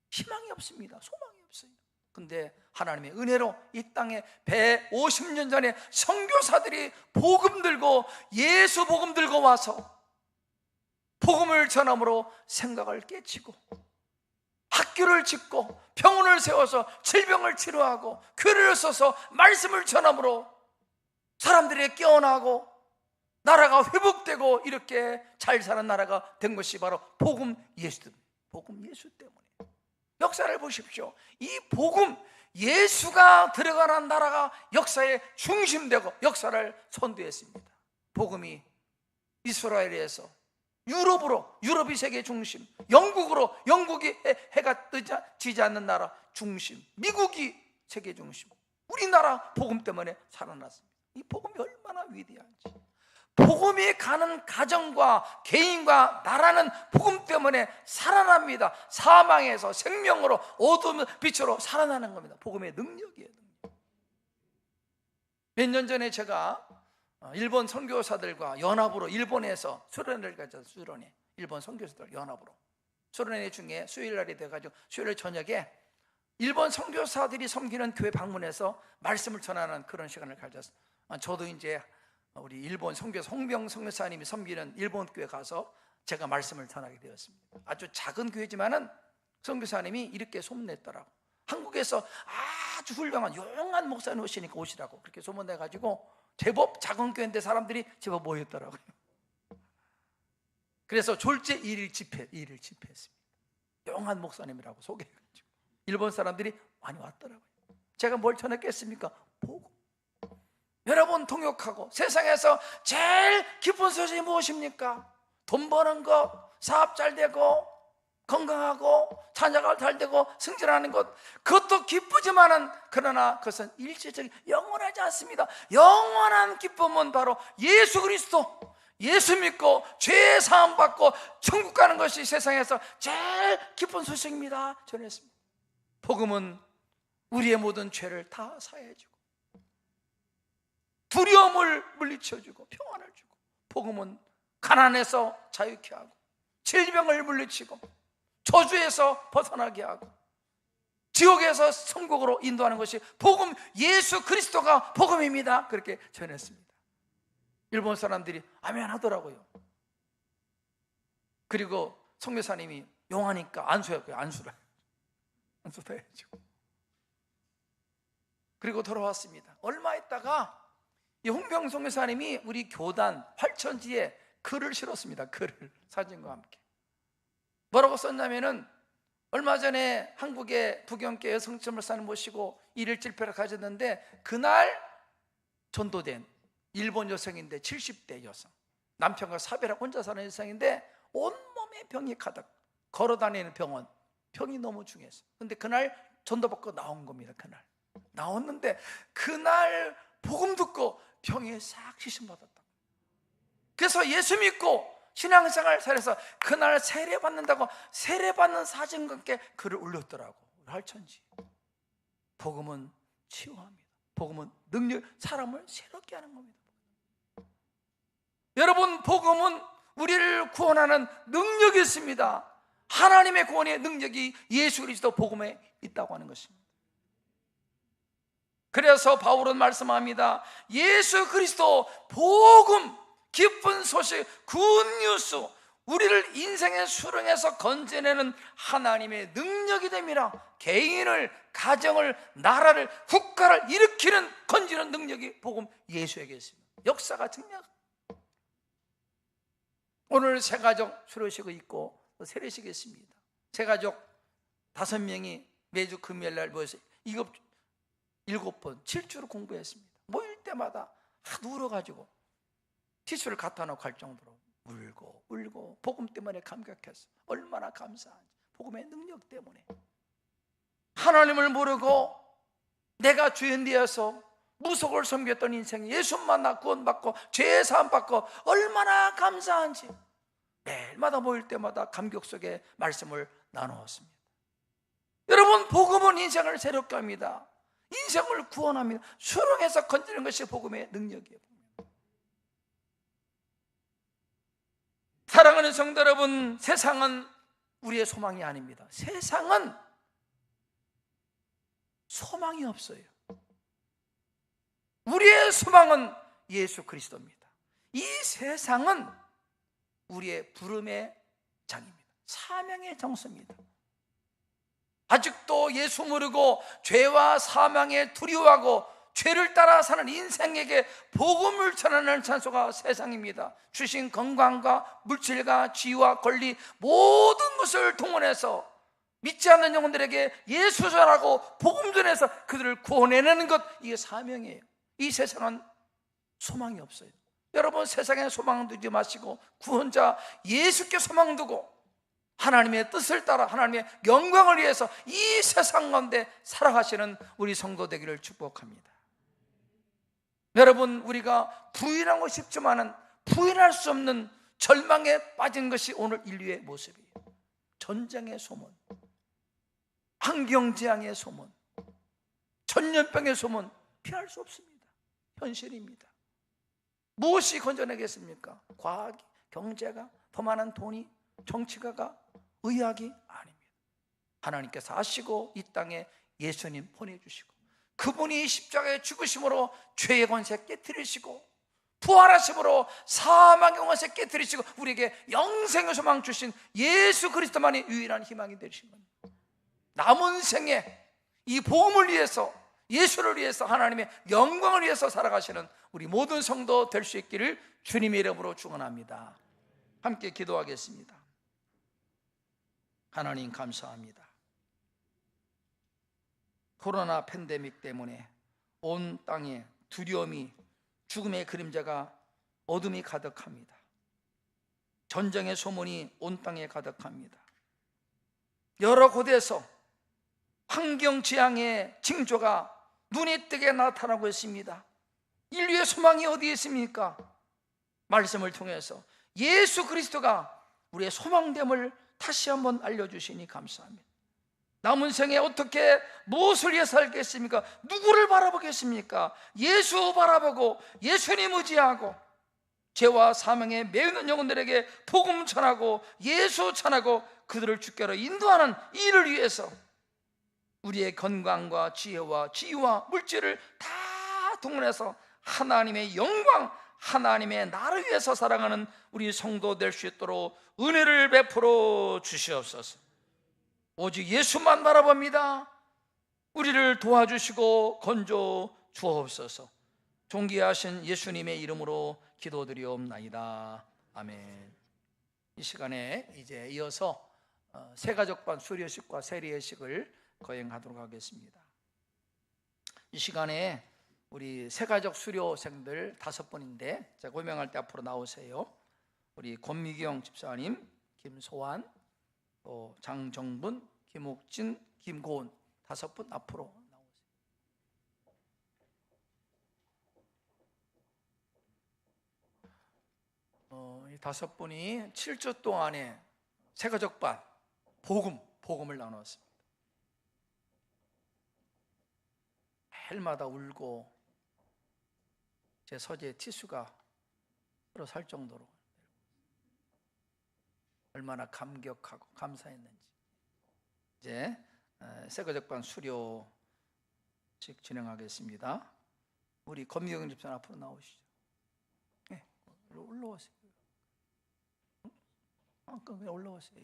희망이 없습니다. 소망이 없어요. 근데 하나님의 은혜로 이 땅에 150년 전에 선교사들이 복음 들고, 예수 복음 들고 와서 복음을 전함으로 생각을 깨치고 학교를 짓고 병원을 세워서 질병을 치료하고 교회를 써서 말씀을 전함으로 사람들이 깨어나고 나라가 회복되고 이렇게 잘 사는 나라가 된 것이 바로 복음 예수 때문에. 역사를 보십시오. 이 복음 예수가 들어가는 나라가 역사의 중심되고 역사를 선도했습니다. 복음이 이스라엘에서 유럽으로, 유럽이 세계 중심, 영국으로, 영국이 해가 지지 않는 나라 중심, 미국이 세계 중심. 우리나라 복음 때문에 살아났습니다. 이 복음이 얼마나 위대한지. 복음이 가는 가정과 개인과 나라는 복음 때문에 살아납니다. 사망에서 생명으로, 어둠 빛으로 살아나는 겁니다. 복음의 능력이에요. 몇 년 전에 제가 일본 선교사들과 연합으로 일본에서 수련회를 가져서 수련회, 일본 선교사들 연합으로 수련회 중에 수요일 날이 돼가지고 수요일 저녁에 일본 선교사들이 섬기는 교회 방문해서 말씀을 전하는 그런 시간을 가졌어요. 저도 이제 우리 일본 선교사 홍병 선교사님이 섬기는 일본 교회 가서 제가 말씀을 전하게 되었습니다. 아주 작은 교회지만은 선교사님이 이렇게 소문냈더라고. 한국에서 아주 훌륭한 용한 목사님 오시니까 오시라고 그렇게 소문내가지고 제법 작은 교회인데 사람들이 제법 모였더라고요. 그래서 졸제 1일 집회했습니다. 용한 목사님이라고 소개해가지고 일본 사람들이 많이 왔더라고요. 제가 뭘 전했겠습니까? 보고. 여러분, 통역하고 세상에서 제일 기쁜 소식이 무엇입니까? 돈 버는 거, 사업 잘 되고 건강하고 자녀가 잘 되고 승진하는 것, 그것도 기쁘지만은 그러나 그것은 일시적인 영원하지 않습니다. 영원한 기쁨은 바로 예수 그리스도, 예수 믿고 죄 사함 받고 천국 가는 것이 세상에서 제일 기쁜 소식입니다. 전했습니다. 복음은 우리의 모든 죄를 다 사해주고 두려움을 물리쳐주고 평안을 주고, 복음은 가난에서 자유케 하고 질병을 물리치고 저주에서 벗어나게 하고 지옥에서 천국으로 인도하는 것이 복음, 예수 그리스도가 복음입니다. 그렇게 전했습니다. 일본 사람들이 아멘 하더라고요. 그리고 성교사님이 용하니까 안수했고요. 안수다 해야죠. 그리고 돌아왔습니다. 얼마 있다가 이 홍병 성교사님이 우리 교단 활천지에 글을 실었습니다. 글을 사진과 함께. 뭐라고 썼냐면은, 얼마 전에 한국의 부경계 여성천 목사님 모시고 일일 집회를 가졌는데 그날 전도된 일본 여성인데 70대 여성, 남편과 사별하고 혼자 사는 여성인데 온몸에 병이 가득, 걸어다니는 병원, 병이 너무 중해서. 근데 그날 전도받고 나온 겁니다. 그날 나왔는데 그날 복음 듣고 병이 싹 시신받았다. 그래서 예수 믿고 신앙생활 살아서 그날 세례받는다고 세례받는 사진과 함께 글을 올렸더라고. 할천지. 복음은 치유합니다. 복음은 능력, 사람을 새롭게 하는 겁니다. 여러분, 복음은 우리를 구원하는 능력이 있습니다. 하나님의 구원의 능력이 예수 그리스도 복음에 있다고 하는 것입니다. 그래서 바울은 말씀합니다. 예수 그리스도 복음, 기쁜 소식, 굿뉴스, 우리를 인생의 수렁에서 건져내는 하나님의 능력이 됩니다. 개인을, 가정을, 나라를, 국가를 일으키는, 건지는 능력이 복음 예수에게 있습니다. 역사가 증명합니다. 오늘 새가족 수료식을 있고 세례식이 있습니다. 새가족 5명이 매주 금요일날 모여서 7번 7주를 공부했습니다. 모일 때마다 하도 울어가지고 티슈를 갖다 놓고 갈 정도로 울고 복음 때문에 감격했어. 얼마나 감사한지. 복음의 능력 때문에. 하나님을 모르고 내가 주인 되어서 무속을 섬겼던 인생이 예수 만나 구원받고 죄 사함 받고 얼마나 감사한지 매일마다 모일 때마다 감격 속에 말씀을 나누었습니다. 여러분, 복음은 인생을 새롭게 합니다. 인생을 구원합니다. 수렁에서 건지는 것이 복음의 능력이에요. 사랑하는 성도 여러분, 세상은 우리의 소망이 아닙니다. 세상은 소망이 없어요. 우리의 소망은 예수 그리스도입니다. 이 세상은 우리의 부름의 장입니다. 사명의 정서입니다. 아직도 예수 모르고 죄와 사망에 두려워하고 죄를 따라 사는 인생에게 복음을 전하는 찬소가 세상입니다. 주신 건강과 물질과 지위와 권리 모든 것을 동원해서 믿지 않는 영혼들에게 예수 전하고 복음 전해서 그들을 구원해내는 것, 이게 사명이에요. 이 세상은 소망이 없어요. 여러분, 세상에 소망 두지 마시고 구원자 예수께 소망 두고 하나님의 뜻을 따라 하나님의 영광을 위해서 이 세상 가운데 살아가시는 우리 성도 되기를 축복합니다. 여러분, 우리가 부인하고 싶지만은 부인할 수 없는 절망에 빠진 것이 오늘 인류의 모습이에요. 전쟁의 소문, 환경재앙의 소문, 전염병의 소문, 피할 수 없습니다. 현실입니다. 무엇이 건져내겠습니까? 과학이, 경제가, 더 많은 돈이, 정치가가, 의학이? 아닙니다. 하나님께서 아시고 이 땅에 예수님 보내주시고 그분이 십자가에 죽으심으로 죄의 권세 깨뜨리시고 부활하심으로 사망의 권세 깨뜨리시고 우리에게 영생의 소망 주신 예수 그리스도만이 유일한 희망이 되신 겁니다. 남은 생에 이 복음을 위해서, 예수를 위해서, 하나님의 영광을 위해서 살아가시는 우리 모든 성도 될 수 있기를 주님의 이름으로 축원합니다. 함께 기도하겠습니다. 하나님 감사합니다. 코로나 팬데믹 때문에 온 땅에 두려움이, 죽음의 그림자가, 어둠이 가득합니다. 전쟁의 소문이 온 땅에 가득합니다. 여러 곳에서 환경재앙의 징조가 눈에 띄게 나타나고 있습니다. 인류의 소망이 어디에 있습니까? 말씀을 통해서 예수 그리스도가 우리의 소망됨을 다시 한번 알려주시니 감사합니다. 남은 생에 어떻게 무엇을 위해서 살겠습니까? 누구를 바라보겠습니까? 예수 바라보고 예수님 의지하고 죄와 사망에 매이는 영혼들에게 복음 전하고 예수 전하고 그들을 주께로 인도하는 일을 위해서 우리의 건강과 지혜와 지위와 물질을 다 동원해서 하나님의 영광, 하나님의 나를 위해서 살아가는 우리 성도 될 수 있도록 은혜를 베풀어 주시옵소서. 오직 예수만 바라봅니다. 우리를 도와주시고 건져 주옵소서. 존귀하신 예수님의 이름으로 기도드리옵나이다. 아멘. 이 시간에 이제 이어서 새가족반 수료식과 세례식을 거행하도록 하겠습니다. 이 시간에 우리 새가족 수료생들 5분인데 제가 고명할 때 앞으로 나오세요. 우리 권미경 집사님, 김소환, 또 장정분, 김옥진, 김고은 5분 앞으로 나오세요. 이 5분이 7주 동안에 새가족반 복음을 나눴습니다. 매일마다 울고 제 서재에 티슈가 서로 살 정도로 얼마나 감격하고 감사했는지. 이제 새가족반 수료식 진행하겠습니다. 우리 권미경 집사 앞으로 나오시죠. 네, 올라오세요. 그냥 올라오세요.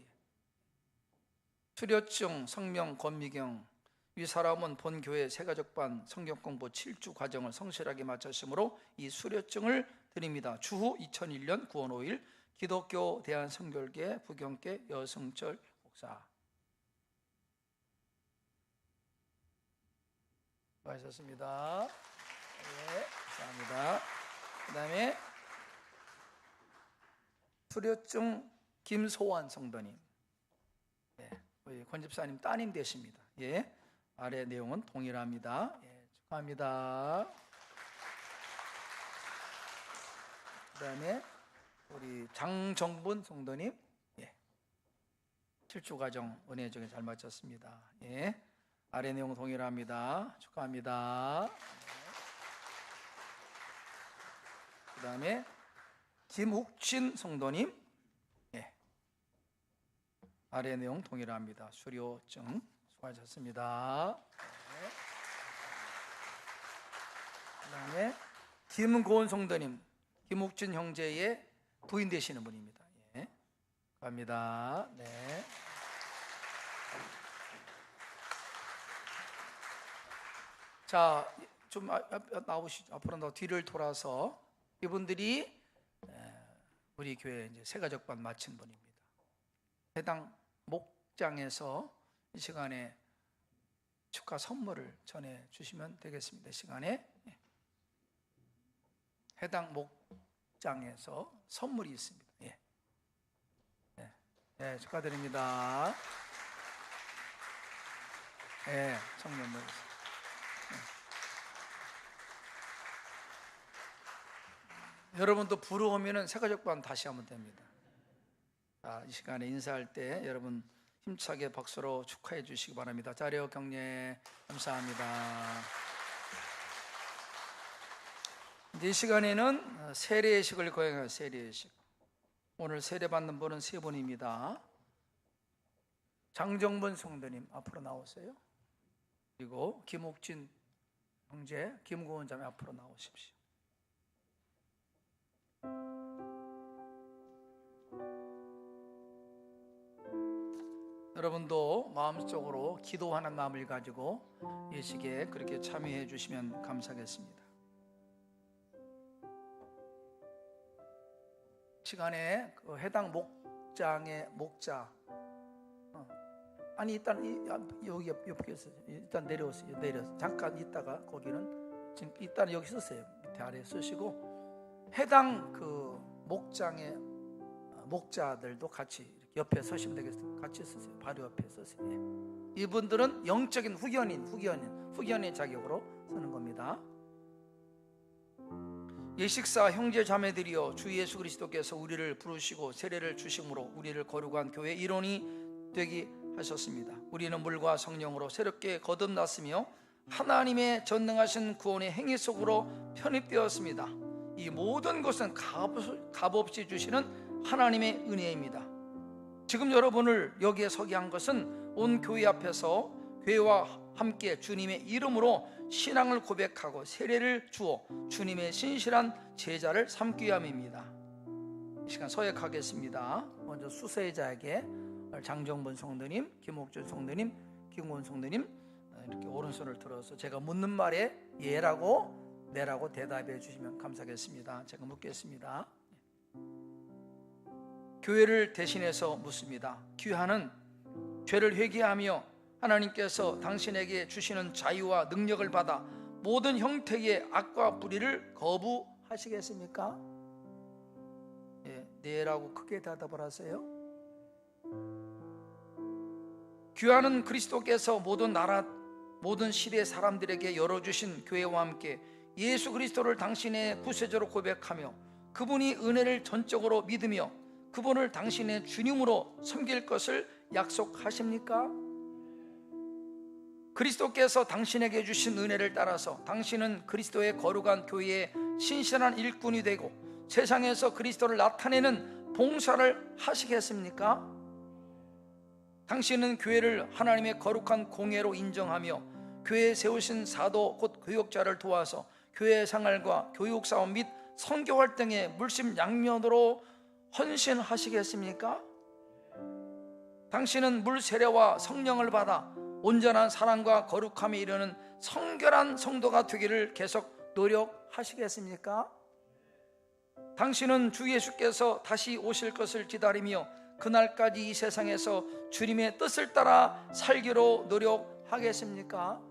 수료증 성명 권미경. 이 사람은 본 교회 새가족반 성경공부 7주 과정을 성실하게 마쳤으므로 이 수료증을 드립니다. 주후 2001년 9월 5일 기독교 대한성결계 부경계 여승철 목사. 수고하셨습니다. 네, 감사합니다. 그 다음에 수료증 김소환 성도님. 네, 우리 권 집사님 따님 되십니다. 예, 아래 내용은 동일합니다. 예, 축하합니다. 그 다음에 우리 장정분 성도님, 예, 7주 과정 은혜 중에 잘 마쳤습니다. 예, 아래 내용 동일합니다. 축하합니다. 그 다음에 김욱진 성도님, 예, 아래 내용 동일합니다. 수료증 수고하셨습니다. 네. 그 다음에 김고은 성도님, 김욱진 형제의 부인 되시는 분입니다. 예, 감사합니다. 네. 자, 좀 나오시죠. 앞으로 더 뒤를 돌아서 이분들이 우리 교회 이제 새가족반 마친 분입니다. 해당 목장에서 이 시간에 축하 선물을 전해 주시면 되겠습니다. 이 시간에 해당 목장에서 선물이 있습니다. 예, 네, 네, 축하드립니다. 네, 청년들. 여러분도 부러우면 새가족반 다시 하면 됩니다. 자, 이 시간에 인사할 때 여러분 힘차게 박수로 축하해 주시기 바랍니다. 자료 격려 감사합니다. 이 시간에는 세례식을 거행할 세례식. 오늘 세례받는 분은 세 분입니다. 장정분 성도님 앞으로 나오세요. 그리고 김옥진 형제, 김고은 자매 앞으로 나오십시오. 여러분도 마음속으로 기도하는 마음을 가지고 예식에 그렇게 참여해 주시면 감사하겠습니다. 시간에 그 해당 목장의 목자, 아니 일단 여기 옆에 있어요. 일단 내려오세요. 내려서 잠깐 있다가 거기는 지금 일단 여기 쓰세요. 밑에 아래 쓰시고 해당 그 목장의 목자들도 같이 옆에 서시면 되겠습니다. 같이 쓰세요. 바로 옆에 쓰세요. 이분들은 영적인 후견인 자격으로 쓰는 겁니다. 예식사 형제 자매들이여, 주 예수 그리스도께서 우리를 부르시고 세례를 주심으로 우리를 거룩한 교회 일원이 되게 하셨습니다. 우리는 물과 성령으로 새롭게 거듭났으며 하나님의 전능하신 구원의 행위 속으로 편입되었습니다. 이 모든 것은 값없이 주시는 하나님의 은혜입니다. 지금 여러분을 여기에 서게 한 것은 온 교회 앞에서 교회와 함께 주님의 이름으로 신앙을 고백하고 세례를 주어 주님의 신실한 제자를 삼기 위함입니다. 이 시간 서약하겠습니다. 먼저 수세자에게 장정분 성도님, 김옥준 성도님, 김고은 성도님 이렇게 오른손을 들어서 제가 묻는 말에 예라고 네라고 대답해 주시면 감사하겠습니다. 제가 묻겠습니다. 교회를 대신해서 묻습니다. 귀하는 죄를 회개하며 하나님께서 당신에게 주시는 자유와 능력을 받아 모든 형태의 악과 불의를 거부하시겠습니까? 네라고 크게 대답을 하세요. 귀하는 그리스도께서 모든 나라, 모든 시대 사람들에게 열어주신 교회와 함께 예수 그리스도를 당신의 구세주로 고백하며 그분이 은혜를 전적으로 믿으며 그분을 당신의 주님으로 섬길 것을 약속하십니까? 그리스도께서 당신에게 주신 은혜를 따라서 당신은 그리스도의 거룩한 교회의 신실한 일꾼이 되고 세상에서 그리스도를 나타내는 봉사를 하시겠습니까? 당신은 교회를 하나님의 거룩한 공예로 인정하며 교회에 세우신 사도 곧 교육자를 도와서 교회 생활과 교육 사업 및 선교 활동에 물심양면으로 헌신하시겠습니까? 당신은 물 세례와 성령을 받아 온전한 사랑과 거룩함에 이르는 성결한 성도가 되기를 계속 노력하시겠습니까? 당신은 주 예수께서 다시 오실 것을 기다리며 그날까지 이 세상에서 주님의 뜻을 따라 살기로 노력하겠습니까?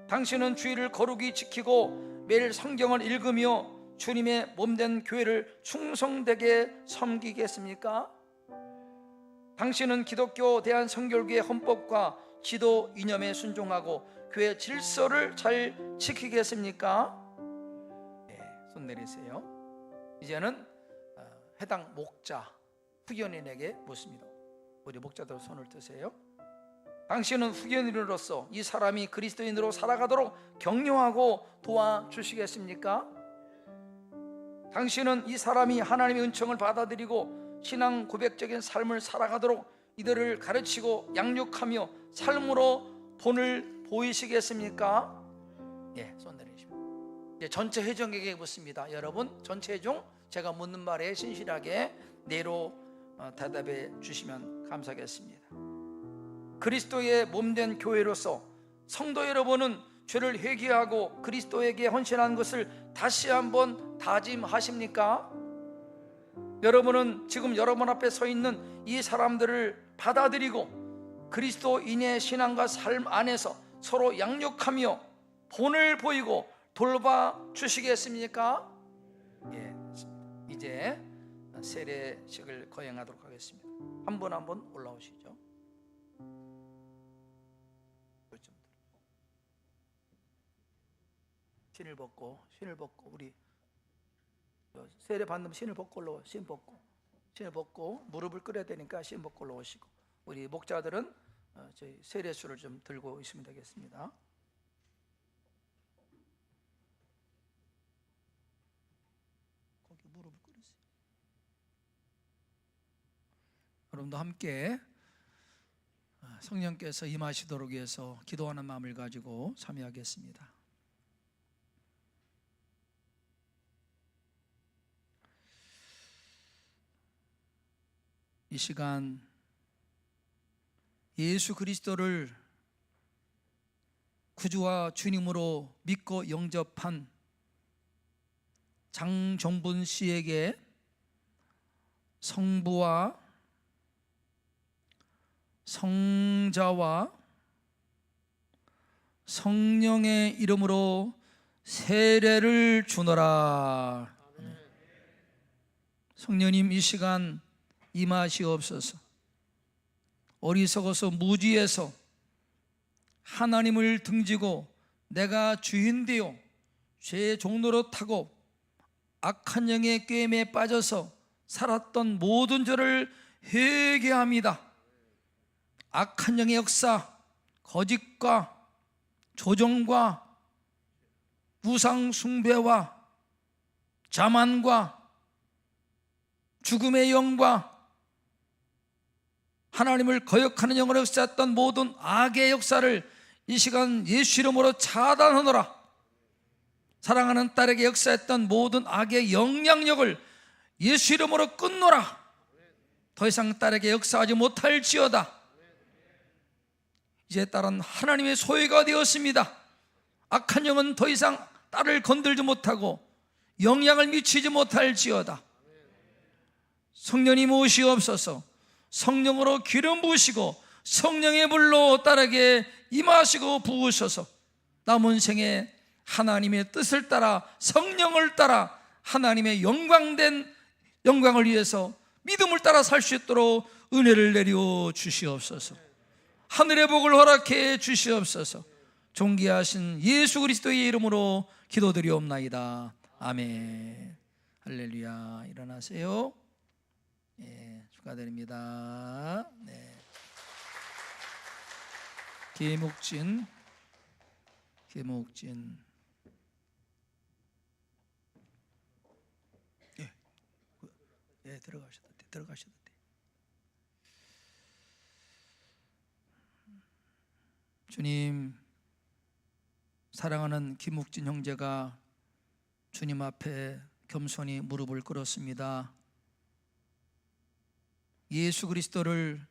당신은 주일을 거룩히 지키고 매일 성경을 읽으며 주님의 몸된 교회를 충성되게 섬기겠습니까? 당신은 기독교 대한성결교회 헌법과 지도 이념에 순종하고 교회 질서를 잘 지키겠습니까? 네, 손 내리세요. 이제는 해당 목자 후견인에게 묻습니다. 우리 목자들 손을 드세요. 당신은 후견인으로서 이 사람이 그리스도인으로 살아가도록 격려하고 도와주시겠습니까? 당신은 이 사람이 하나님의 은총을 받아들이고 신앙 고백적인 삶을 살아가도록 이들을 가르치고 양육하며 삶으로 본을 보이시겠습니까? 예, 손 내리십시오. 이제 전체 회중에게 묻습니다. 여러분, 전체 회중 제가 묻는 말에 신실하게 네로 대답해 주시면 감사하겠습니다. 그리스도의 몸된 교회로서 성도 여러분은 죄를 회개하고 그리스도에게 헌신한 것을 다시 한번 다짐하십니까? 여러분은 지금 여러분 앞에 서 있는 이 사람들을 받아들이고 그리스도인의 신앙과 삶 안에서 서로 양육하며 본을 보이고 돌봐주시겠습니까? 예, 이제 세례식을 거행하도록 하겠습니다. 한 분 한 분 올라오시죠. 신을 벗고 우리 세례 받는 신을 벗고 올라와. 신을 벗고 무릎을 꿇어야 되니까 신 벗고 올라오시고, 우리 목자들은 저희 세례수를 좀 들고 있으면 되겠습니다. 여러분도 함께 성령께서 임하시도록 위해서 기도하는 마음을 가지고 참여하겠습니다. 이 시간 예수 그리스도를 구주와 주님으로 믿고 영접한 장정분 씨에게 성부와 성자와 성령의 이름으로 세례를 주노라. 성령님, 이 시간 임하시옵소서. 어리석어서 무지해서 하나님을 등지고 내가 주인 되어 죄의 종로로 타고 악한 영의 꾀임에 빠져서 살았던 모든 죄를 회개합니다. 악한 영의 역사, 거짓과 조종과 우상 숭배와 자만과 죽음의 영과 하나님을 거역하는 영으로 역사했던 모든 악의 역사를 이 시간 예수 이름으로 차단하노라. 사랑하는 딸에게 역사했던 모든 악의 영향력을 예수 이름으로 끊노라. 더 이상 딸에게 역사하지 못할지어다. 이제 딸은 하나님의 소유가 되었습니다. 악한 영은 더 이상 딸을 건들지 못하고 영향을 미치지 못할지어다. 성령님 오시옵소서. 성령으로 기름 부으시고 성령의 불로 딸에게 임하시고 부으셔서 남은 생에 하나님의 뜻을 따라 성령을 따라 하나님의 영광을 위해서 믿음을 따라 살 수 있도록 은혜를 내려 주시옵소서. 하늘의 복을 허락해 주시옵소서. 존귀하신 예수 그리스도의 이름으로 기도드리옵나이다. 아멘. 할렐루야. 일어나세요. 네, 축하드립니다. 네. 계목진 예, 들어가셔도 돼. 주님, 사랑하는 김욱진 형제가 주님 앞에 겸손히 무릎을 꿇었습니다. 예수 그리스도를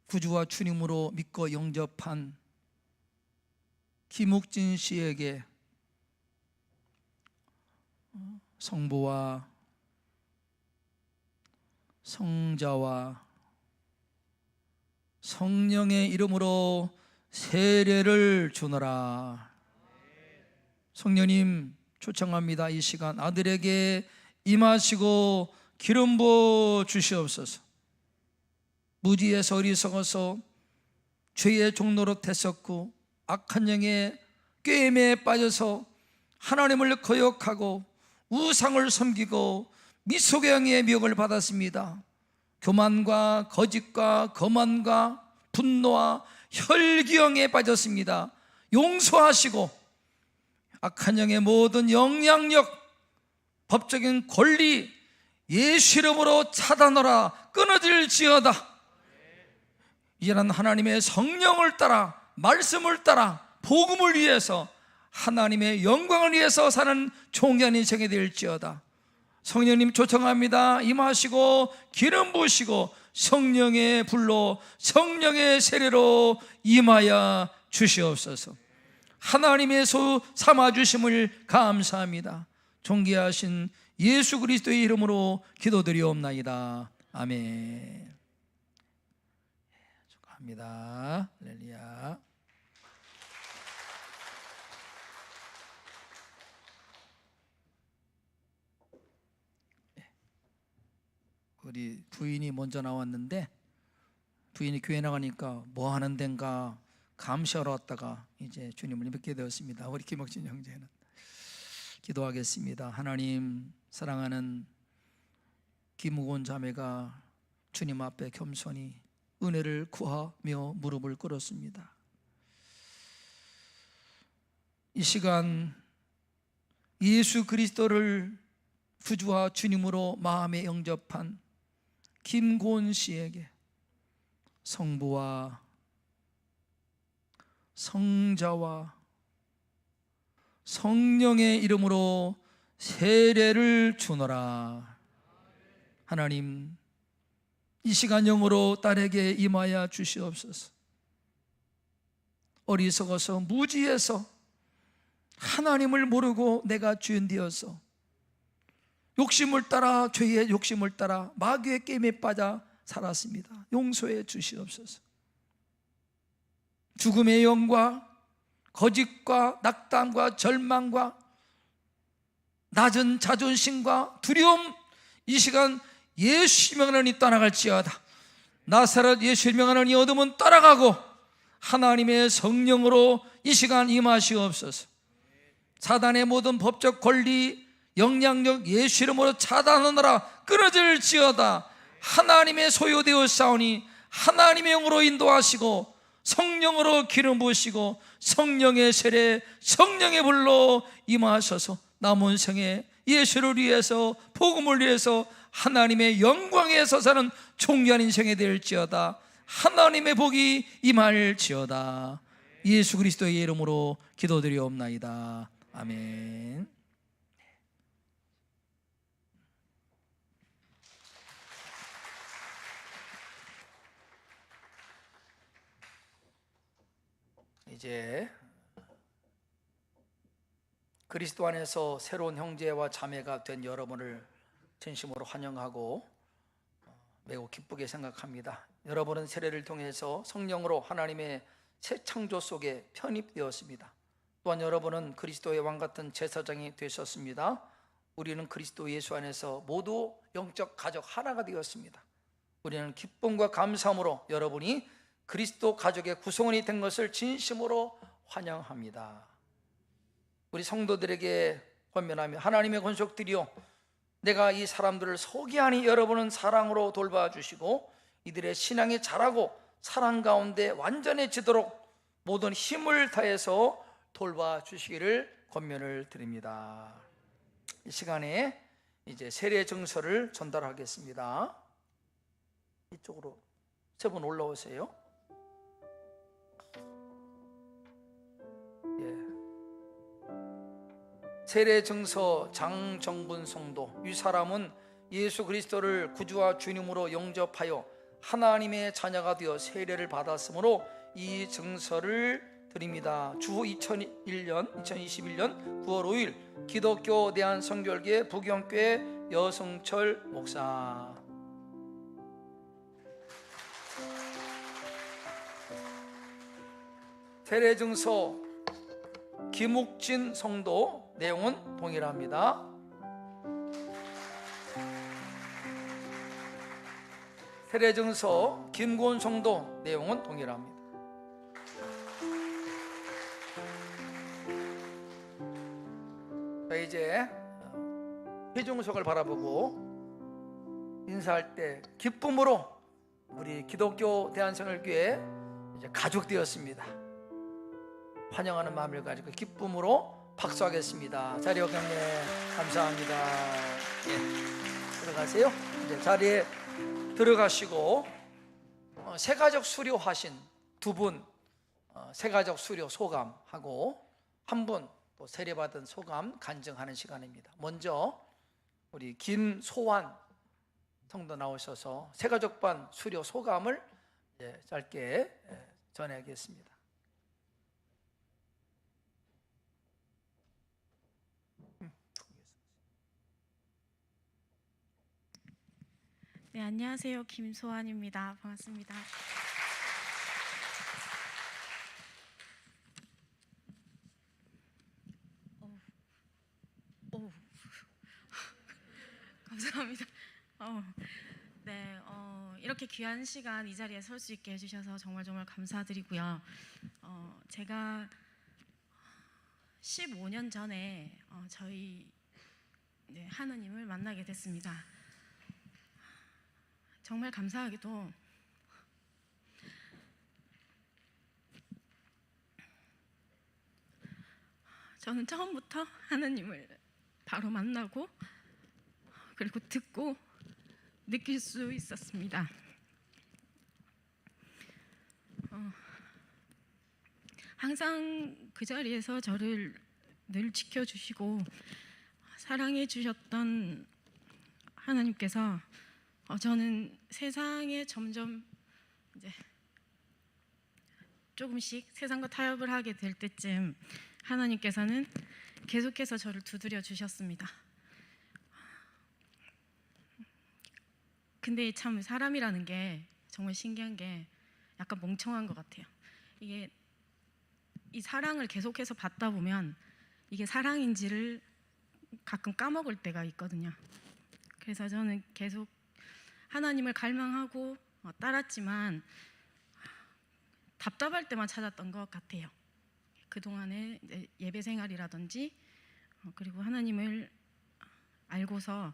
구주와 주님으로 믿고 영접한 김욱진 씨에게 성부와 성자와 성령의 이름으로 세례를 주노라. 성령님 초청합니다. 이 시간 아들에게 임하시고 기름 부어 주시옵소서. 무지에서 어리석어서 죄의 종로로 됐었고 악한 영의 꾀임에 빠져서 하나님을 거역하고 우상을 섬기고 미혹의 영의 미혹을 받았습니다. 교만과 거짓과 거만과 분노와 혈기영에 빠졌습니다. 용서하시고 악한 영의 모든 영향력, 법적인 권리 예수 이름으로 차단하라. 끊어질지어다. 이제는 하나님의 성령을 따라 말씀을 따라 복음을 위해서 하나님의 영광을 위해서 사는 종교한 인생이 될지어다. 성령님 초청합니다. 임하시고 기름 부으시고 성령의 불로 성령의 세례로 임하여 주시옵소서. 하나님의 소 삼아주심을 감사합니다. 존귀하신 예수 그리스도의 이름으로 기도드리옵나이다. 아멘. 축하합니다. 할렐루야. 우리 부인이 먼저 나왔는데 부인이 교회 나가니까 뭐 하는 데인가 감시하러 왔다가 이제 주님을 믿게 되었습니다. 우리 김옥진 형제는 기도하겠습니다. 하나님, 사랑하는 김우곤 자매가 주님 앞에 겸손히 은혜를 구하며 무릎을 꿇었습니다. 이 시간 예수 그리스도를 구주와 주님으로 마음에 영접한 김고은 씨에게 성부와 성자와 성령의 이름으로 세례를 주노라. 하나님, 이 시간 영으로 딸에게 임하여 주시옵소서. 어리석어서 무지해서 하나님을 모르고 내가 죄인 되어서 욕심을 따라, 죄의 욕심을 따라 마귀의 게임에 빠져 살았습니다. 용서해 주시옵소서. 죽음의 영과 거짓과 낙담과 절망과 낮은 자존심과 두려움, 이 시간 예수 명하노니 떠나갈지어다. 나사렛 예수 명하노니 어둠은 떠나가고 하나님의 성령으로 이 시간 임하시옵소서. 사단의 모든 법적 권리, 영향력 예수 이름으로 차단하느라 끊어질지어다. 하나님의 소유되어 싸우니 하나님의 영으로 인도하시고 성령으로 기름 부으시고 성령의 세례, 성령의 불로 임하셔서 남은 생에 예수를 위해서, 복음을 위해서 하나님의 영광에서 사는 존귀한 인생이 될지어다. 하나님의 복이 임할지어다. 예수 그리스도의 이름으로 기도드리옵나이다. 아멘. 이제 그리스도 안에서 새로운 형제와 자매가 된 여러분을 진심으로 환영하고 매우 기쁘게 생각합니다. 여러분은 세례를 통해서 성령으로 하나님의 새 창조 속에 편입되었습니다. 또한 여러분은 그리스도의 왕 같은 제사장이 되셨습니다. 우리는 그리스도 예수 안에서 모두 영적 가족 하나가 되었습니다. 우리는 기쁨과 감사함으로 여러분이 그리스도 가족의 구성원이 된 것을 진심으로 환영합니다. 우리 성도들에게 권면하며 하나님의 권속들이요, 내가 이 사람들을 소개하니 여러분은 사랑으로 돌봐주시고 이들의 신앙이 자라고 사랑 가운데 완전해지도록 모든 힘을 다해서 돌봐주시기를 권면을 드립니다. 이 시간에 이제 세례 증서를 전달하겠습니다. 이쪽으로 세 분 올라오세요. 세례 증서 장정분 성도, 이 사람은 예수 그리스도를 구주와 주님으로 영접하여 하나님의 자녀가 되어 세례를 받았으므로 이 증서를 드립니다. 주 2021년 9월 5일 기독교 대한성결교회 부경교회 여승철 목사. 세례 증서 김욱진 성도, 내용은 동일합니다. 세례 증서 김고은 성도, 내용은 동일합니다. 자, 이제 회중석을 바라보고 인사할 때 기쁨으로 우리 기독교 대한성결교회 이제 가족 되었습니다. 환영하는 마음을 가지고 기쁨으로 박수하겠습니다. 자리에 경례 감사합니다. 예, 들어가세요. 이제 자리에 들어가시고 새가족 수료하신 두 분, 새가족 수료 소감하고 한 분 또 세례받은 소감 간증하는 시간입니다. 먼저 우리 김소환 성도 나오셔서 새가족반 수료 소감을 짧게 전해야겠습니다. 네, 안녕하세요. 김소환입니다. 반갑습니다. 감사합니다. 네, 이렇게 귀한 시간 이 자리에 설 수 있게 해주셔서 정말 감사드리고요. 제가 15년 전에 저희 하느님을 만나게 됐습니다. 정말 감사하게도 저는 처음부터 하느님을 바로 만나고 그리고 듣고 느낄 수 있었습니다. 항상 그 자리에서 저를 늘 지켜주시고 사랑해 주셨던 하나님께서 저는 세상에 점점 이제 조금씩 세상과 타협을 하게 될 때쯤 하나님께서는 계속해서 저를 두드려 주셨습니다. 근데 참 사람이라는 게 정말 신기한 게 약간 멍청한 것 같아요. 이게 이 사랑을 계속해서 받다 보면 이게 사랑인지를 가끔 까먹을 때가 있거든요. 그래서 저는 계속 하나님을 갈망하고 따랐지만 답답할 때만 찾았던 것 같아요. 그동안의 예배 생활이라든지 그리고 하나님을 알고서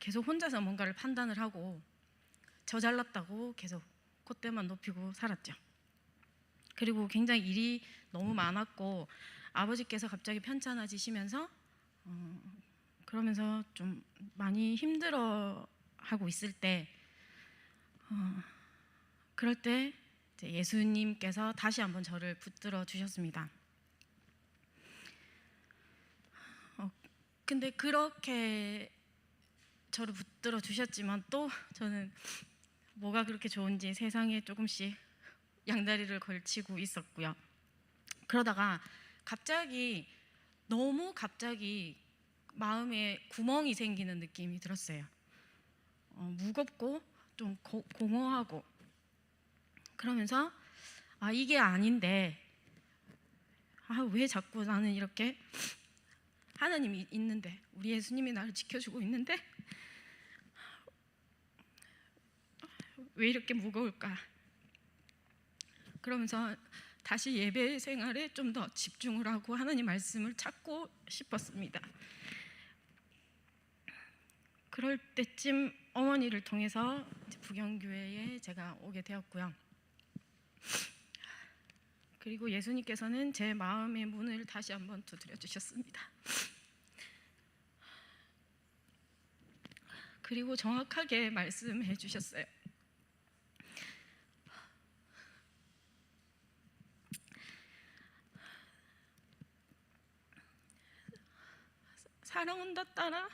계속 혼자서 뭔가를 판단을 하고 저 잘났다고 계속 콧대만 높이고 살았죠. 그리고 굉장히 일이 너무 많았고 아버지께서 갑자기 편찮아지시면서 그러면서 좀 많이 힘들어하고 있을 때 그럴 때 이제 예수님께서 다시 한번 저를 붙들어 주셨습니다. 근데 그렇게 저를 붙들어 주셨지만 또 저는 뭐가 그렇게 좋은지 세상에 조금씩 양다리를 걸치고 있었고요. 그러다가 너무 갑자기 마음에 구멍이 생기는 느낌이 들었어요. 무겁고 좀 공허하고 그러면서 이게 아닌데 왜 자꾸 나는 이렇게 하나님이 있는데 우리 예수님이 나를 지켜주고 있는데 왜 이렇게 무거울까? 그러면서 다시 예배 생활에 좀 더 집중을 하고 하나님 말씀을 찾고 싶었습니다. 그럴 때쯤 어머니를 통해서 부경교회에 제가 오게 되었고요. 그리고 예수님께서는 제 마음의 문을 다시 한번 두드려 주셨습니다. 그리고 정확하게 말씀해 주셨어요. 사랑한다 딸아.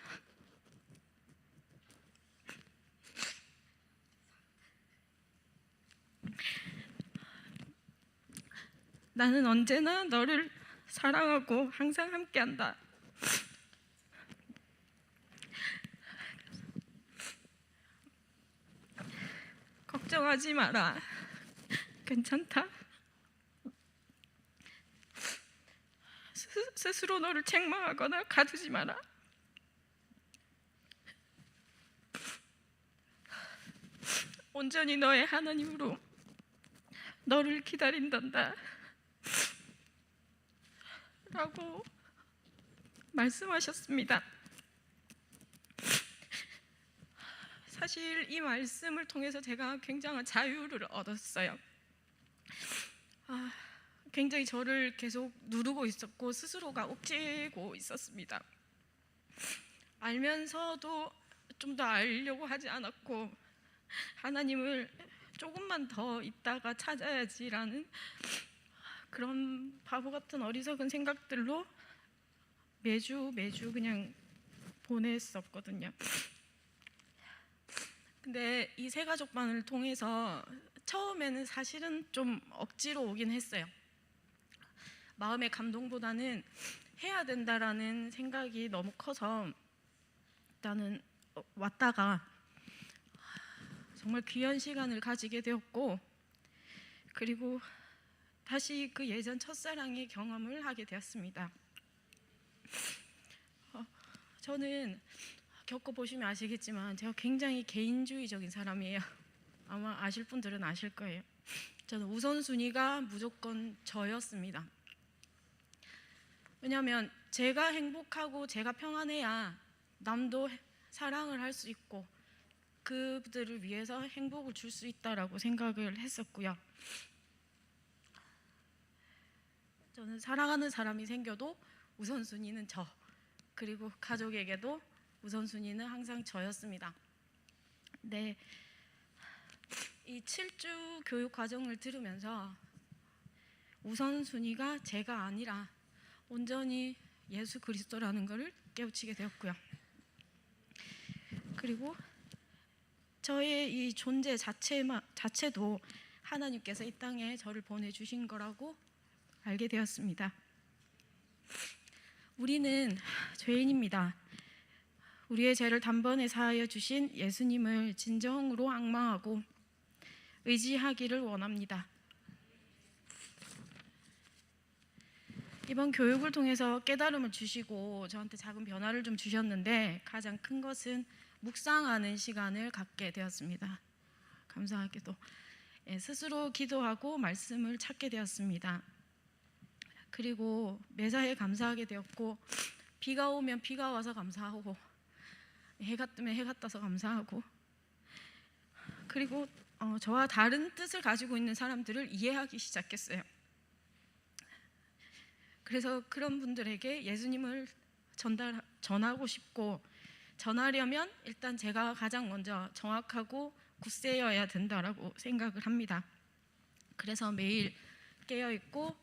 나는 언제나 너를 사랑하고 항상 함께한다. 걱정하지 마라. 괜찮다. 스스로 너를 책망하거나 가두지 마라. 온전히 너의 하나님으로 너를 기다린단다 라고 말씀하셨습니다. 사실 이 말씀을 통해서 제가 굉장한 자유를 얻었어요. 굉장히 저를 계속 누르고 있었고 스스로가 옥죄고 있었습니다. 알면서도 좀 더 알려고 하지 않았고 하나님을 조금만 더 있다가 찾아야지라는 그런 바보 같은 어리석은 생각들로 매주 그냥 보냈었거든요. 근데 이 새가족반을 통해서 처음에는 사실은 좀 억지로 오긴 했어요. 마음의 감동보다는 해야 된다라는 생각이 너무 커서 일단은 왔다가 정말 귀한 시간을 가지게 되었고 그리고 다시 그 예전 첫사랑의 경험을 하게 되었습니다. 저는 겪어보시면 아시겠지만 제가 굉장히 개인주의적인 사람이에요. 아마 아실 분들은 아실 거예요. 저는 우선순위가 무조건 저였습니다. 왜냐하면 제가 행복하고 제가 평안해야 남도 사랑을 할 수 있고 그들을 위해서 행복을 줄 수 있다라고 생각을 했었고요. 저는 사랑하는 사람이 생겨도 우선순위는 저, 그리고 가족에게도 우선순위는 항상 저였습니다. 네, 이 7주 교육 과정을 들으면서 우선순위가 제가 아니라 온전히 예수 그리스도라는 것을 깨우치게 되었고요. 그리고 저의 이 존재 자체도 하나님께서 이 땅에 저를 보내주신 거라고 알게 되었습니다. 우리는 죄인입니다. 우리의 죄를 단번에 사하여 주신 예수님을 진정으로 앙망하고 의지하기를 원합니다. 이번 교육을 통해서 깨달음을 주시고 저한테 작은 변화를 좀 주셨는데 가장 큰 것은 묵상하는 시간을 갖게 되었습니다. 감사하게도 스스로 기도하고 말씀을 찾게 되었습니다. 그리고 매사에 감사하게 되었고, 비가 오면 비가 와서 감사하고, 해가 뜨면 해가 떠서 감사하고, 그리고 저와 다른 뜻을 가지고 있는 사람들을 이해하기 시작했어요. 그래서 그런 분들에게 예수님을 전하고 싶고, 전하려면 일단 제가 가장 먼저 정확하고 굳세여야 된다라고 생각을 합니다. 그래서 매일 깨어있고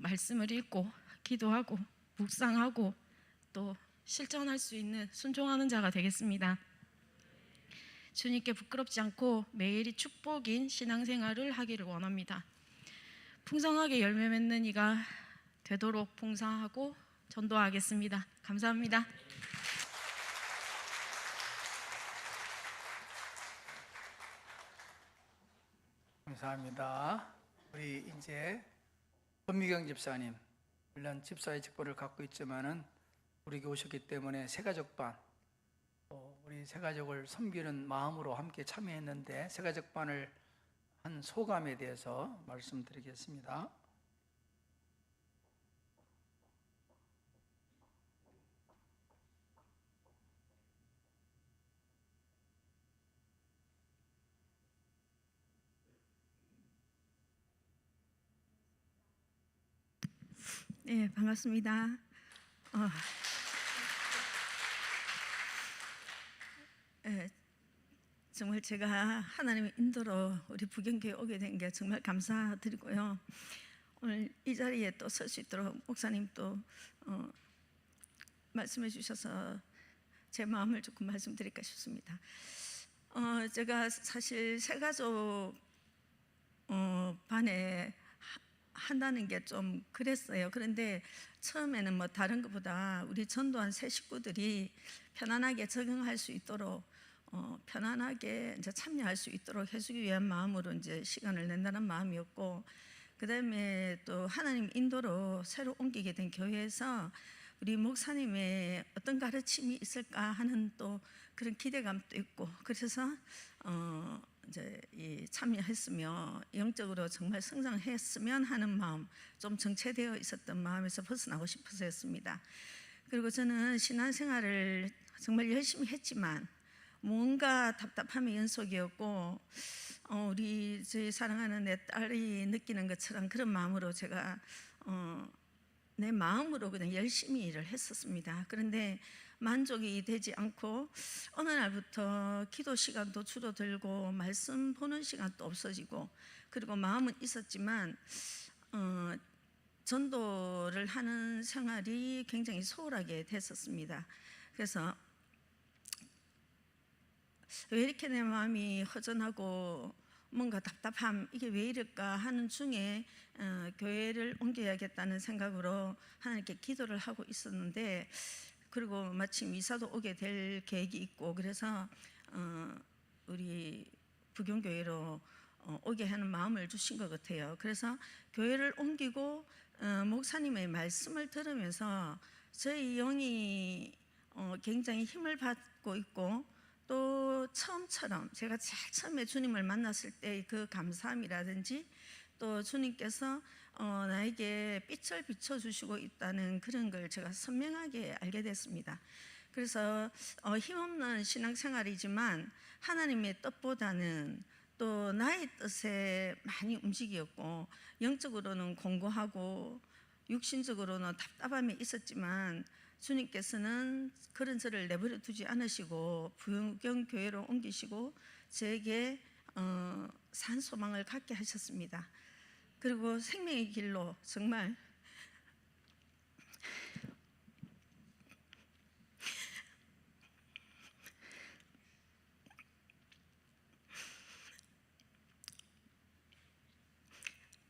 말씀을 읽고 기도하고 묵상하고 또 실천할 수 있는 순종하는 자가 되겠습니다. 주님께 부끄럽지 않고 매일이 축복인 신앙생활을 하기를 원합니다. 풍성하게 열매 맺는 이가 되도록 봉사하고 전도하겠습니다. 감사합니다. 감사합니다. 우리 이제 권미경 집사님, 물론 집사의 직분을 갖고 있지만은 우리에게 오셨기 때문에 새가족반, 우리 새가족을 섬기는 마음으로 함께 참여했는데 새가족반을 한 소감에 대해서 말씀드리겠습니다. 네, 반갑습니다. 정말 제가 하나님의 인도로 우리 부경교회 오게 된 게 정말 감사드리고요. 오늘 이 자리에 또 설 수 있도록 목사님 또 말씀해 주셔서 제 마음을 조금 말씀드릴까 싶습니다. 제가 사실 새가족 반에 한다는 게 좀 그랬어요. 그런데 처음에는 뭐 다른 것보다 우리 전도한 새 식구들이 편안하게 적응할 수 있도록 편안하게 이제 참여할 수 있도록 해주기 위한 마음으로 이제 시간을 낸다는 마음이었고, 그 다음에 또 하나님 인도로 새로 옮기게 된 교회에서 우리 목사님의 어떤 가르침이 있을까 하는 또 그런 기대감도 있고, 그래서 이제 참여했으며 영적으로 정말 성장했으면 하는 마음, 좀 정체되어 있었던 마음에서 벗어나고 싶어서였습니다. 그리고 저는 신앙생활을 정말 열심히 했지만 뭔가 답답함의 연속이었고, 우리 저희 사랑하는 내 딸이 느끼는 것처럼 그런 마음으로 제가 내 마음으로 그냥 열심히 일을 했었습니다. 그런데 만족이 되지 않고 어느 날부터 기도 시간도 줄어들고 말씀 보는 시간도 없어지고, 그리고 마음은 있었지만 전도를 하는 생활이 굉장히 소홀하게 됐었습니다. 그래서 왜 이렇게 내 마음이 허전하고 뭔가 답답함, 이게 왜 이럴까 하는 중에 교회를 옮겨야겠다는 생각으로 하나님께 기도를 하고 있었는데, 그리고 마침 이사도 오게 될 계획이 있고, 그래서 우리 부경교회로 오게 하는 마음을 주신 것 같아요. 그래서 교회를 옮기고 목사님의 말씀을 들으면서 저희 영이 굉장히 힘을 받고 있고, 또 처음처럼 제가 제일 처음에 주님을 만났을 때 그 감사함이라든지 또 주님께서 나에게 빛을 비춰주시고 있다는 그런 걸 제가 선명하게 알게 됐습니다. 그래서 힘없는 신앙생활이지만 하나님의 뜻보다는 또 나의 뜻에 많이 움직였고, 영적으로는 공고하고 육신적으로는 답답함이 있었지만 주님께서는 그런 저를 내버려 두지 않으시고 부흥교회로 옮기시고 저에게 산 소망을 갖게 하셨습니다. 그리고 생명의 길로 정말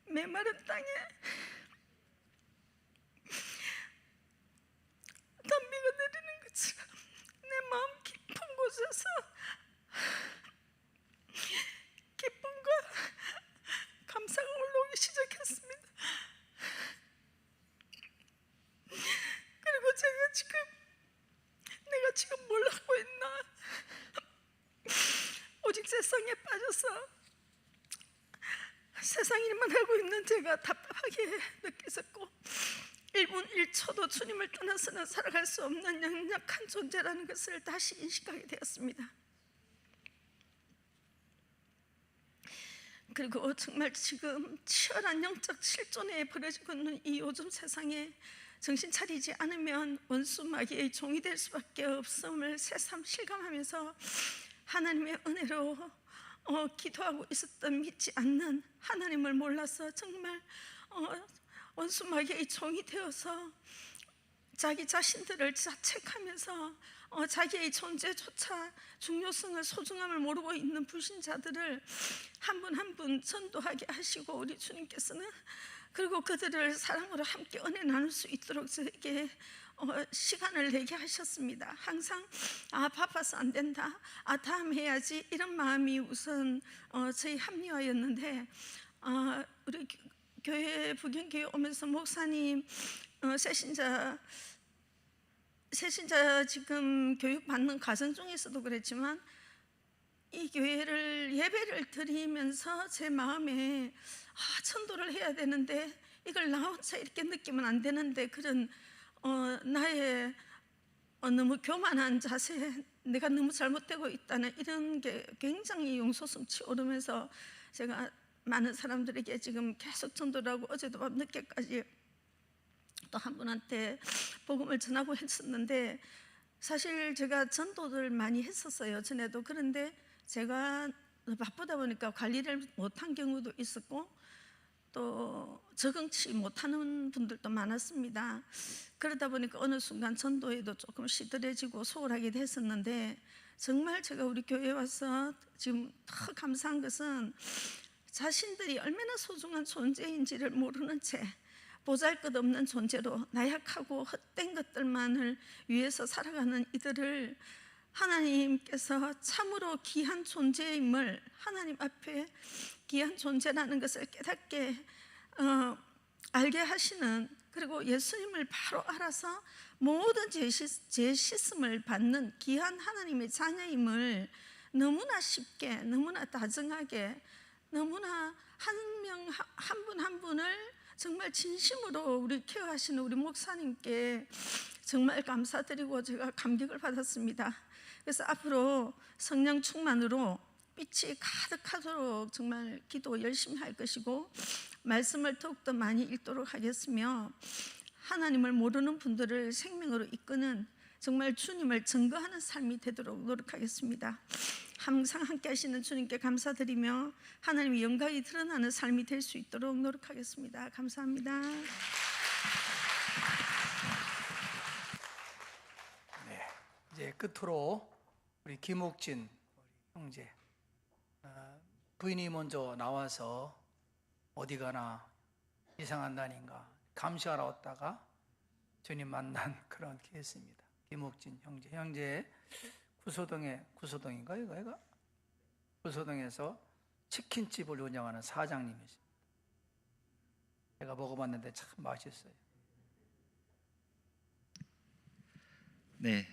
메마른 땅에 단비가 내리는 것처럼 내 마음 깊은 곳에서 기쁨과 감사가 올라오기 시작했습니다. 그리고 내가 지금 뭘 하고 있나? 오직 세상에 빠져서 세상 일만 하고 있는 제가 답답하게 느껴졌고 1분 1초도 주님을 떠나서는 살아갈 수 없는 연약한 존재라는 것을 다시 인식하게 되었습니다. 그리고 정말 지금 치열한 영적 실존에 벌어지고 있는 이 요즘 세상에 정신 차리지 않으면 원수 마귀의 종이 될 수밖에 없음을 새삼 실감하면서 하나님의 은혜로 기도하고 있었던 믿지 않는 하나님을 몰라서 정말 원수 마귀의 종이 되어서 자기 자신들을 자책하면서 자기의 존재조차 중요성을 소중함을 모르고 있는 불신자들을 한 분 한 분 전도하게 하시고 우리 주님께서는 그리고 그들을 사랑으로 함께 은혜 나눌 수 있도록 저에게 시간을 내게 하셨습니다. 항상 바빠서 안 된다, 다음 해야지 이런 마음이 우선 저희 합리화였는데 우리 교회 부경교회 오면서 목사님 새신자 지금 교육받는 과정 중에서도 그랬지만 이 교회를 예배를 드리면서 제 마음에 전도를 해야 되는데 이걸 나 혼자 이렇게 느끼면 안 되는데 그런 나의 너무 교만한 자세, 내가 너무 잘못되고 있다는 이런 게 굉장히 용솟음치 오르면서 제가 많은 사람들에게 지금 계속 전도를 하고 어제도 밤 늦게까지 또 한 분한테 복음을 전하고 했었는데 사실 제가 전도를 많이 했었어요 전에도. 그런데 제가 바쁘다 보니까 관리를 못한 경우도 있었고 또 적응치 못하는 분들도 많았습니다. 그러다 보니까 어느 순간 전도에도 조금 시들해지고 소홀하게 됐었는데 정말 제가 우리 교회에 와서 지금 더 감사한 것은 자신들이 얼마나 소중한 존재인지를 모르는 채 보잘것없는 존재로 나약하고 헛된 것들만을 위해서 살아가는 이들을 하나님께서 참으로 귀한 존재임을 하나님 앞에 귀한 존재라는 것을 깨닫게 알게 하시는, 그리고 예수님을 바로 알아서 모든 죄 씻음을 받는 귀한 하나님의 자녀임을 너무나 쉽게, 너무나 다정하게, 너무나 한 분 한 분을 정말 진심으로 우리 케어하시는 우리 목사님께 정말 감사드리고 제가 감격을 받았습니다. 그래서 앞으로 성령 충만으로 빛이 가득하도록 정말 기도 열심히 할 것이고 말씀을 더욱더 많이 읽도록 하겠으며 하나님을 모르는 분들을 생명으로 이끄는 정말 주님을 증거하는 삶이 되도록 노력하겠습니다. 항상 함께 하시는 주님께 감사드리며 하나님의 영광이 드러나는 삶이 될 수 있도록 노력하겠습니다. 감사합니다. 네, 이제 끝으로 우리 김옥진 형제, 부인이 먼저 나와서 어디 가나 이상한 날인가 감시하러 왔다가 주님 만난 그런 케이스입니다. 김옥진 형제 구소동인가 이거? 구소동에서 치킨집을 운영하는 사장님이십니다. 제가 먹어봤는데 참 맛있어요. 네,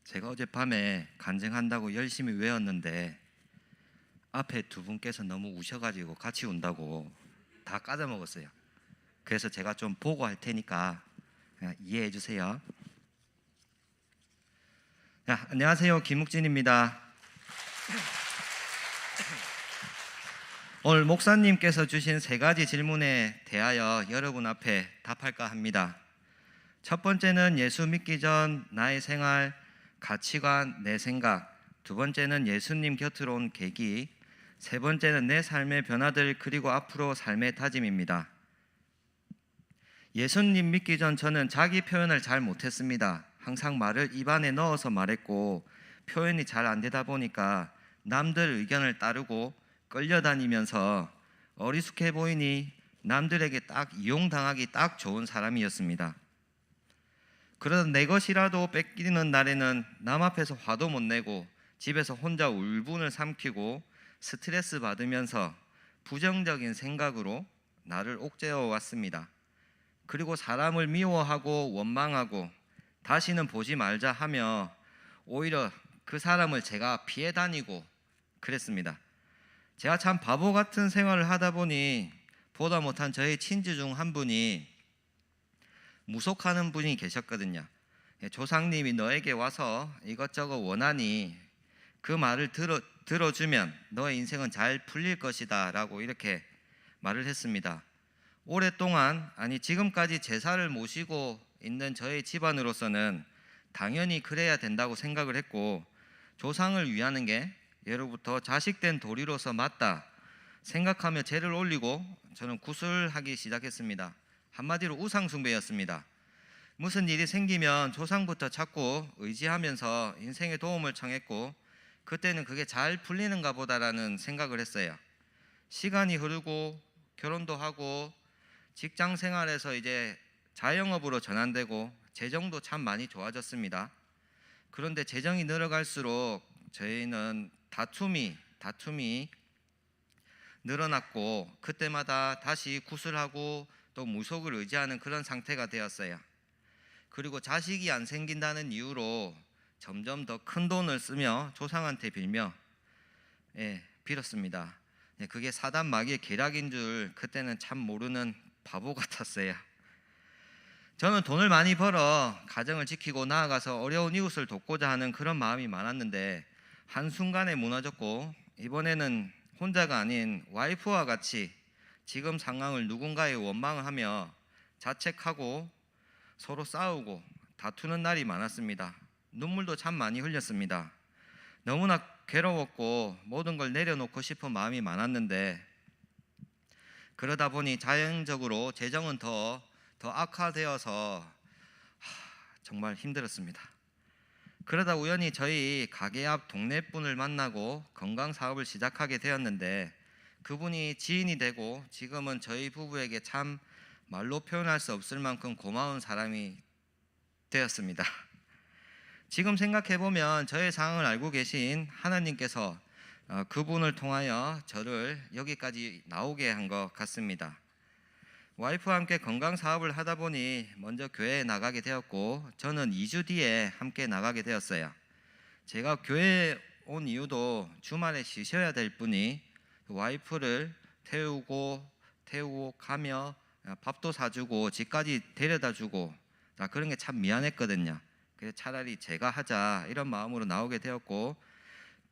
제가 어젯밤에 간증한다고 열심히 외웠는데 앞에 두 분께서 너무 우셔가지고 같이 운다고 다 까져 먹었어요. 그래서 제가 좀 보고 할 테니까 그냥 이해해 주세요. 자, 안녕하세요, 김묵진입니다. 오늘 목사님께서 주신 세 가지 질문에 대하여 여러분 앞에 답할까 합니다. 첫 번째는 예수 믿기 전 나의 생활, 가치관, 내 생각. 두 번째는 예수님 곁으로 온 계기. 세 번째는 내 삶의 변화들 그리고 앞으로 삶의 다짐입니다. 예수님 믿기 전 저는 자기 표현을 잘 못했습니다. 항상 말을 입안에 넣어서 말했고 표현이 잘 안 되다 보니까 남들 의견을 따르고 끌려다니면서 어리숙해 보이니 남들에게 딱 이용당하기 딱 좋은 사람이었습니다. 그러다 내 것이라도 뺏기는 날에는 남 앞에서 화도 못 내고 집에서 혼자 울분을 삼키고 스트레스 받으면서 부정적인 생각으로 나를 옥죄어 왔습니다. 그리고 사람을 미워하고 원망하고 다시는 보지 말자 하며 오히려 그 사람을 제가 피해 다니고 그랬습니다. 제가 참 바보 같은 생활을 하다 보니 보다 못한 저희 친지 중 한 분이 무속하는 분이 계셨거든요. 조상님이 너에게 와서 이것저것 원하니 그 말을 들어주면 너의 인생은 잘 풀릴 것이다 라고 이렇게 말을 했습니다. 오랫동안, 아니 지금까지 제사를 모시고 있는 저희 집안으로서는 당연히 그래야 된다고 생각을 했고 조상을 위하는 게 예로부터 자식된 도리로서 맞다 생각하며 제를 올리고 저는 구슬하기 시작했습니다. 한마디로 우상숭배였습니다. 무슨 일이 생기면 조상부터 자꾸 의지하면서 인생의 도움을 청했고 그때는 그게 잘 풀리는가 보다라는 생각을 했어요. 시간이 흐르고 결혼도 하고 직장 생활에서 이제 자영업으로 전환되고 재정도 참 많이 좋아졌습니다. 그런데 재정이 늘어갈수록 저희는 다툼이 늘어났고 그때마다 다시 구슬하고 또 무속을 의지하는 그런 상태가 되었어요. 그리고 자식이 안 생긴다는 이유로 점점 더 큰 돈을 쓰며 조상한테 빌며 빌었습니다. 그게 사단 마귀의 계략인 줄 그때는 참 모르는 바보 같았어요. 저는 돈을 많이 벌어 가정을 지키고 나아가서 어려운 이웃을 돕고자 하는 그런 마음이 많았는데 한순간에 무너졌고 이번에는 혼자가 아닌 와이프와 같이 지금 상황을 누군가에 원망을 하며 자책하고 서로 싸우고 다투는 날이 많았습니다. 눈물도 참 많이 흘렸습니다. 너무나 괴로웠고 모든 걸 내려놓고 싶은 마음이 많았는데 그러다 보니 자연적으로 재정은 더 악화되어서 정말 힘들었습니다. 그러다 우연히 저희 가게 앞 동네 분을 만나고 건강 사업을 시작하게 되었는데 그분이 지인이 되고 지금은 저희 부부에게 참 말로 표현할 수 없을 만큼 고마운 사람이 되었습니다. 지금 생각해보면 저의 상황을 알고 계신 하나님께서 그분을 통하여 저를 여기까지 나오게 한 것 같습니다. 와이프와 함께 건강 사업을 하다 보니 먼저 교회에 나가게 되었고 저는 2주 뒤에 함께 나가게 되었어요. 제가 교회에 온 이유도 주말에 쉬셔야 될 분이 와이프를 태우고 가며 밥도 사주고 집까지 데려다주고 그런 게 참 미안했거든요. 그래서 차라리 제가 하자 이런 마음으로 나오게 되었고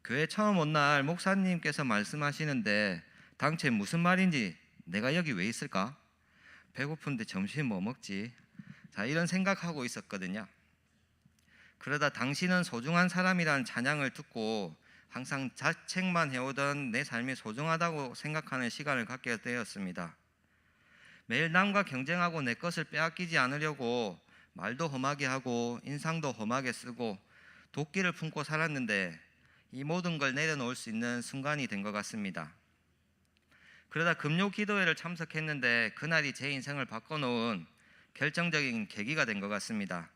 교회 처음 온 날 목사님께서 말씀하시는데 당최 무슨 말인지 내가 여기 왜 있을까? 배고픈데 점심 뭐 먹지? 이런 생각하고 있었거든요. 그러다 당신은 소중한 사람이라는 찬양을 듣고 항상 자책만 해오던 내 삶이 소중하다고 생각하는 시간을 갖게 되었습니다. 매일 남과 경쟁하고 내 것을 빼앗기지 않으려고 말도 험하게 하고 인상도 험하게 쓰고 도끼를 품고 살았는데 이 모든 걸 내려놓을 수 있는 순간이 된 것 같습니다. 그러다 금요 기도회를 참석했는데 그날이 제 인생을 바꿔놓은 결정적인 계기가 된 것 같습니다.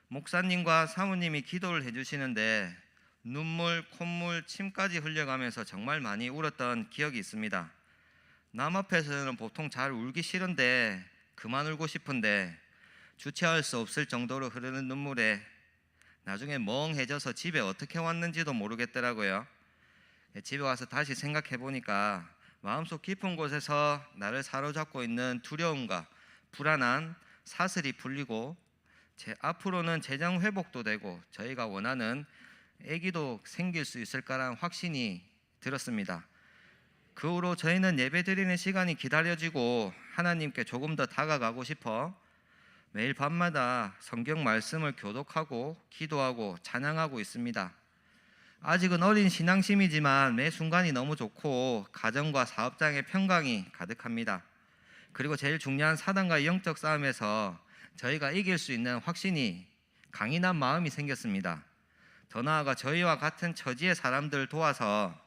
목사님과 사모님이 기도를 해주시는데 눈물, 콧물, 침까지 흘려가면서 정말 많이 울었던 기억이 있습니다. 남 앞에서는 보통 잘 울기 싫은데 그만 울고 싶은데 주체할 수 없을 정도로 흐르는 눈물에 나중에 멍해져서 집에 어떻게 왔는지도 모르겠더라고요. 집에 와서 다시 생각해 보니까 마음속 깊은 곳에서 나를 사로잡고 있는 두려움과 불안한 사슬이 풀리고 앞으로는 재정 회복도 되고 저희가 원하는 아기도 생길 수 있을 거란 확신이 들었습니다. 그 후로 저희는 예배 드리는 시간이 기다려지고 하나님께 조금 더 다가가고 싶어 매일 밤마다 성경 말씀을 교독하고 기도하고 찬양하고 있습니다. 아직은 어린 신앙심이지만 매 순간이 너무 좋고 가정과 사업장의 평강이 가득합니다. 그리고 제일 중요한 사단과의 영적 싸움에서 저희가 이길 수 있는 확신이 강인한 마음이 생겼습니다. 더 나아가 저희와 같은 처지의 사람들을 도와서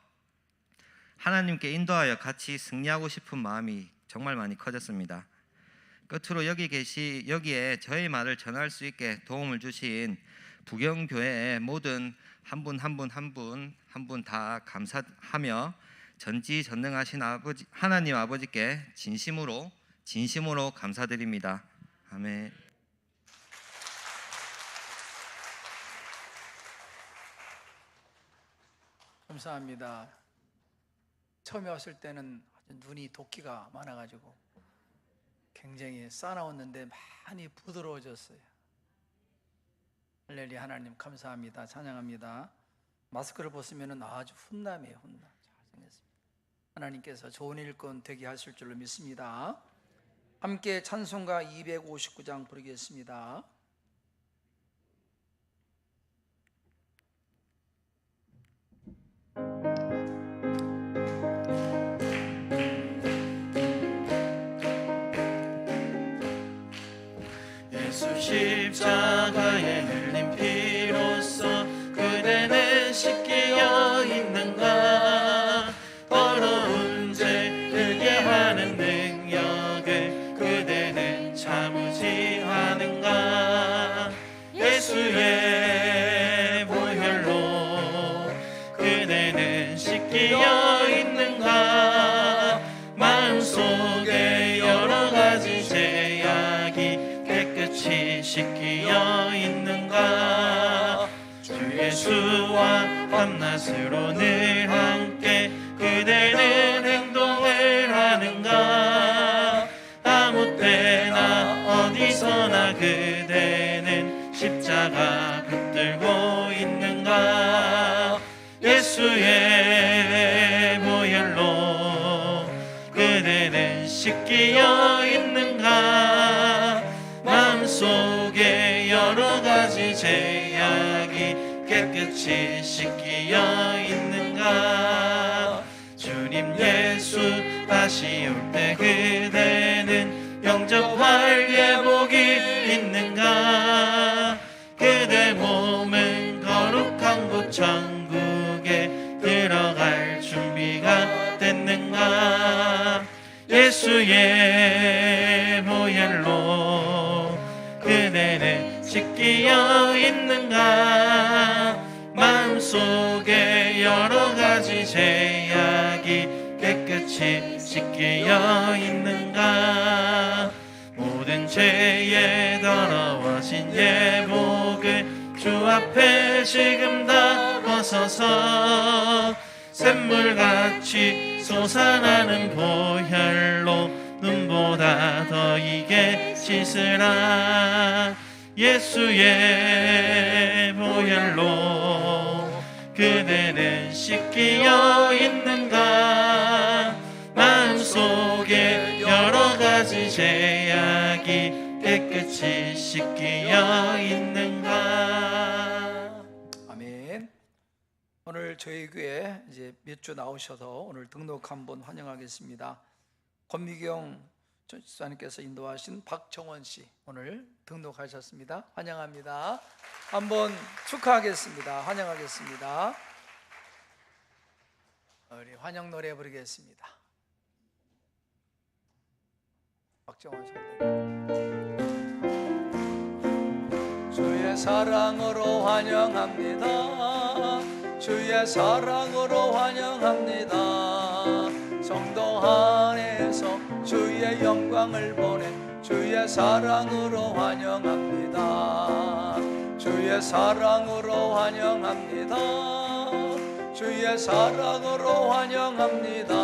하나님께 인도하여 같이 승리하고 싶은 마음이 정말 많이 커졌습니다. 끝으로 여기에 저의 말을 전할 수 있게 도움을 주신 부경교회의 모든 한 분 다 감사하며 전지전능하신 하나님 아버지께 진심으로 감사드립니다. 아멘. 감사합니다. 처음에 왔을 때는 눈이 도끼가 많아가지고 굉장히 싸나웠는데 많이 부드러워졌어요. 할렐루야. 하나님 감사합니다. 찬양합니다. 마스크를 벗으면 아주 훈남이에요. 훈남. 잘생겼습니다. 하나님께서 좋은 일꾼 되게 하실 줄로 믿습니다. 함께 찬송가 259장 부르겠습니다. 예수 십자가에 흘린 피로써 그대는 씻기어 있는가? 더러운 죄 흐게 하는 능력을 그대는 참으지 않은가? 예수의 보혈로 그대는 씻기어 있는가? 마음속에 여러 가지 죄악이 깨끗이 씻기어 있는가? 주 예수와 밤낮으로 늘 함께 그대는 행동을 하는가? 아무 때나 어디서나 그대는 십자가 붙들고 있는가? 예수의 보혈로 그대는 씻기어 있는가? 마음속에 여러 가지 죄악이 깨끗이 씻기어 있는가? 주님 예수 다시 올 때 그대는 영접할 예복이 있는가? 그대 몸은 거룩한 곳 천국에 들어갈 준비가 됐는가? 예수의 보혈로 그대는 씻기어 있는가? 마음속에 여러 가지 죄악이 깨끗이 씻기어 있는가? 모든 죄에 더러워진 예복을 주 앞에 지금 다 벗어서 샘물같이 솟아나는 보혈로 눈보다 더 이게 씻으라. 예수의 보혈로 그대는 씻기어 있는가? 마음속에 여러 가지 죄악이 깨끗이 씻기어 있는가? 아멘. 오늘 저희 교회 이제 몇 주 나오셔서 오늘 등록 한번 환영하겠습니다. 권미경 전사님께서 인도하신 박정원 씨 오늘 등록하셨습니다. 환영합니다. 한번 축하하겠습니다. 환영하겠습니다. 우리 환영 노래 부르겠습니다. 박정원 선생님. 주의 사랑으로 환영합니다. 주의 사랑으로 환영합니다. 성도 안에서 주의 영광을 보내 주의 사랑으로 환영합니다. 주의 사랑으로 환영합니다. 주의 사랑으로 환영합니다.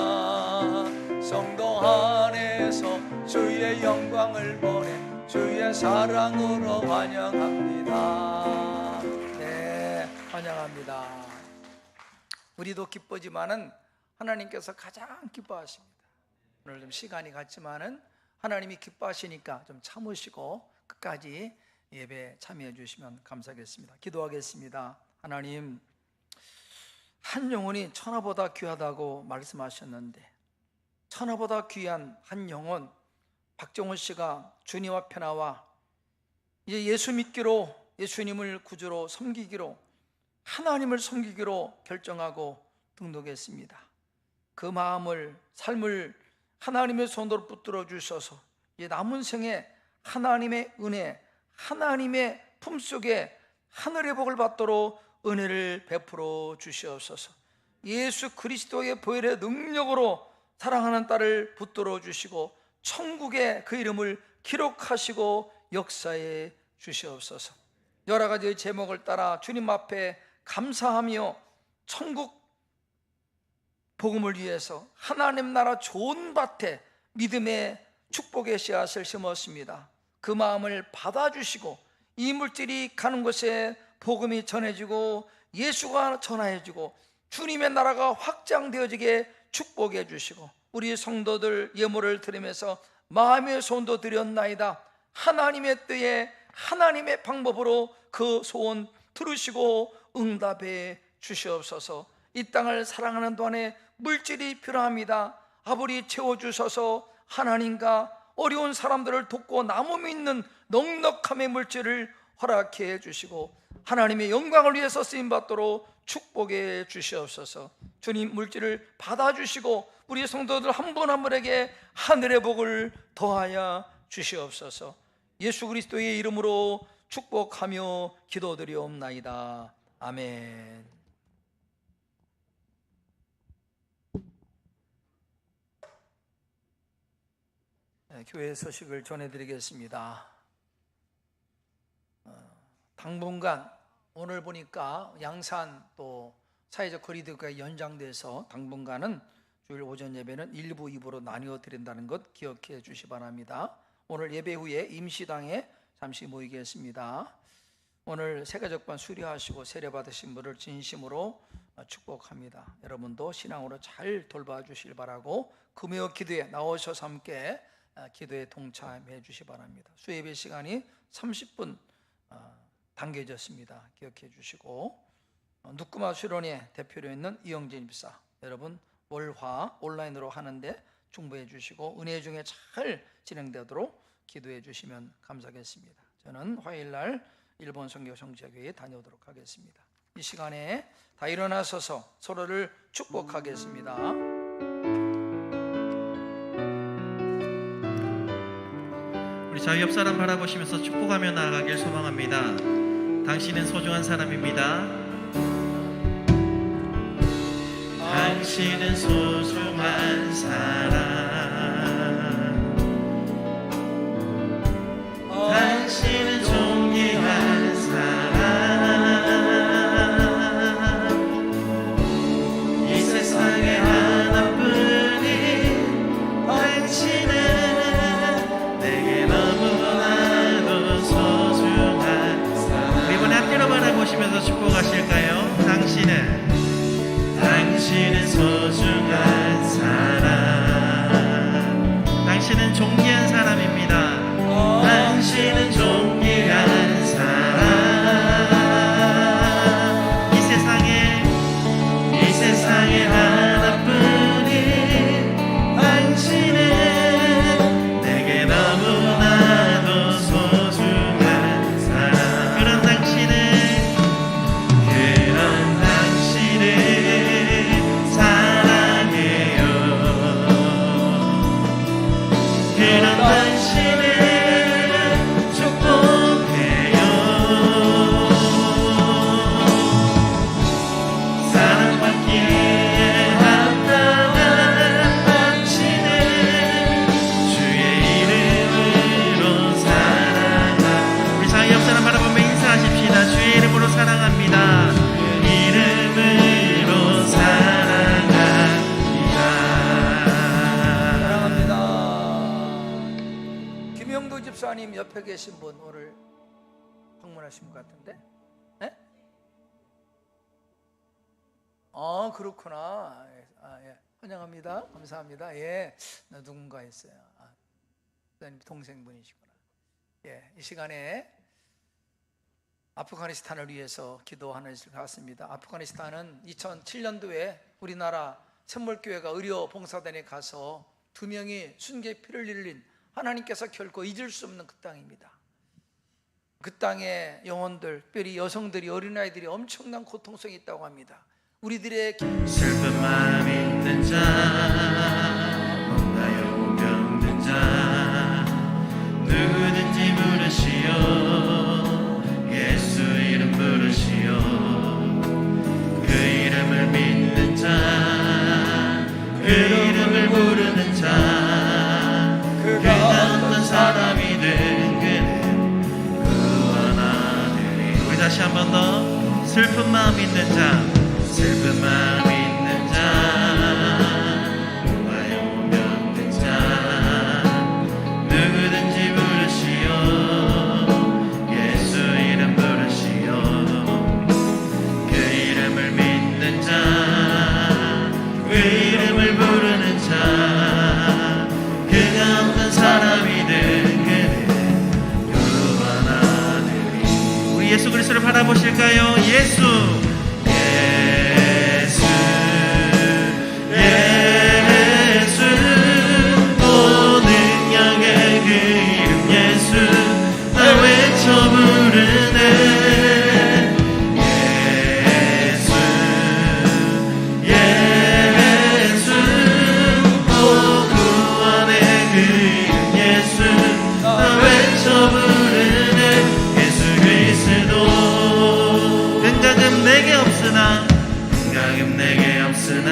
성도 안에서 주의 영광을 보내 주의 사랑으로 환영합니다. 네, 환영합니다. 우리도 기쁘지만은 하나님께서 가장 기뻐하십니다. 오늘 좀 시간이 갔지만은 하나님이 기뻐하시니까 좀 참으시고 끝까지 예배 참여해 주시면 감사하겠습니다. 기도하겠습니다. 하나님, 한 영혼이 천하보다 귀하다고 말씀하셨는데 천하보다 귀한 한 영혼 박정훈 씨가 주님 앞에 나와 이제 예수 믿기로, 예수님을 구주로 섬기기로, 하나님을 섬기기로 결정하고 등록했습니다. 그 마음을, 삶을 하나님의 손으로 붙들어 주셔서 이제 남은 생에 하나님의 은혜, 하나님의 품속에 하늘의 복을 받도록 은혜를 베풀어 주시옵소서. 예수 그리스도의 보혈의 능력으로 사랑하는 딸을 붙들어 주시고 천국에 그 이름을 기록하시고 역사해 주시옵소서. 여러 가지 제목을 따라 주님 앞에 감사하며 천국 복음을 위해서 하나님 나라 좋은 밭에 믿음의 축복의 씨앗을 심었습니다. 그 마음을 받아주시고 이 물질이 가는 곳에 복음이 전해지고 예수가 전하여지고 주님의 나라가 확장되어지게 축복해 주시고 우리 성도들 예물을 드리면서 마음의 손도 드렸나이다. 하나님의 뜻에 하나님의 방법으로 그 소원 들으시고 응답해 주시옵소서. 이 땅을 사랑하는 동안에 물질이 필요합니다. 아버지 채워주셔서 하나님과 어려운 사람들을 돕고 나무 믿는 넉넉함의 물질을 허락해 주시고 하나님의 영광을 위해서 쓰임받도록 축복해 주시옵소서. 주님 물질을 받아주시고 우리 성도들 한 분 한 분에게 하늘의 복을 더하여 주시옵소서. 예수 그리스도의 이름으로 축복하며 기도드리옵나이다. 아멘. 교회 소식을 전해드리겠습니다. 당분간 오늘 보니까 양산 또 사회적 거리두기가 연장돼서 당분간은 주일 오전 예배는 1부, 2부로 나뉘어 드린다는 것 기억해 주시 바랍니다. 오늘 예배 후에 임시당에 잠시 모이겠습니다. 오늘 세가족반 수료하시고 세례 받으신 분을 진심으로 축복합니다. 여러분도 신앙으로 잘 돌봐주실 바라고 금요 기도에 나오셔서 함께 기도에 동참해 주시 바랍니다. 수예배 시간이 30분 당겨졌습니다. 기억해 주시고 누꾸마 수련회 대표로 있는 이영진 집사, 여러분 월화 온라인으로 하는데 중보해 주시고 은혜 중에 잘 진행되도록 기도해 주시면 감사하겠습니다. 저는 화요일날 일본 선교 성지교회에 다녀오도록 하겠습니다. 이 시간에 다 일어나셔서 서로를 축복하겠습니다. 우리 저희 옆 사람 바라보시면서 축복하며 나아가길 소망합니다. 당신은 소중한 사람입니다. 당신은 소중한 사람. 당신은 존귀한 사람. 이 세상에 하나뿐인 당신은 내게 너무나도 소중한 사람. 우리 이번에 앞뒤로 바라보시면서 축복하실까요? 당신은 소중한 사람. 당신은 존귀한 사람입니다. 당신은 존귀한 사람. 이 세상에 하나뿐인 당신은 내게 너무나도 소중한 사람. 그런 당신을 사랑해요. 그런 당신을 축복해요. 사랑받기에 합당한 당신을 주의 이름으로 사랑합니다. 우리 사이 옆 사람 바라보며 인사하십시다. 주의 이름으로 사랑합니다. 이름으로 사랑합니다. 김영도 집사님 옆에 계신 분 오늘 방문하신 것 같은데? 네? 그렇구나. 예. 환영합니다. 감사합니다. 예, 나 누군가 했어요. 집사님 동생분이시구나. 이 시간에 아프가니스탄을 위해서 기도하는 것 같습니다. 아프가니스탄은 2007년도에 우리나라 샘물교회가 의료 봉사단에 가서 2명이 순교의 피를 흘린 하나님께서 결코 잊을 수 없는 그 땅입니다. 그 땅에 영혼들, 특별히 여성들이, 어린아이들이 엄청난 고통성이 있다고 합니다. 우리들의 슬픈 마음 있는 자, 없나요 병든 자, 누구든지 부르시오. 예수 이름 부르시오. 그 이름을 믿는 자, 그 이름을 부르는 자, 그가 어떤 사람이든 그는 구원하리니. 우리 다시 한 번 더. 슬픈 마음 있는 자, 슬픈 마음 있는 자, 와요 병든 자, 누구든지 부르시오. 예수 이름 부르시오. 그 이름을 믿는 자, 그 이름을 부르는 자, 그가 어떤 사람이든 그는 구원하리니. 우리 예수 그리스도를 바라보실까요? 예수, 예수, 오 능력의 그 이름 예수, 날 외쳐 부르네. 예수, 예수, 오 구원의 그 이름 예수, 날 외쳐 부르네. 예수 그리스도. 근각은 내게 없으나, 근각은 내게 없으나,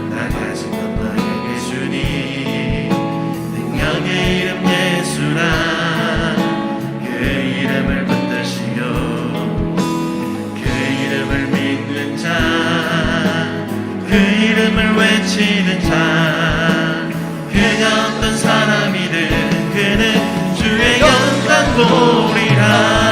나 가진 것 너에게 주니. 능력의 이름 예수라, 그 이름을 붙드시오. 그 이름을 믿는 자, 그 이름을 외치는 자, 그가 어떤 사람이든 그는 주의 영광 보리라.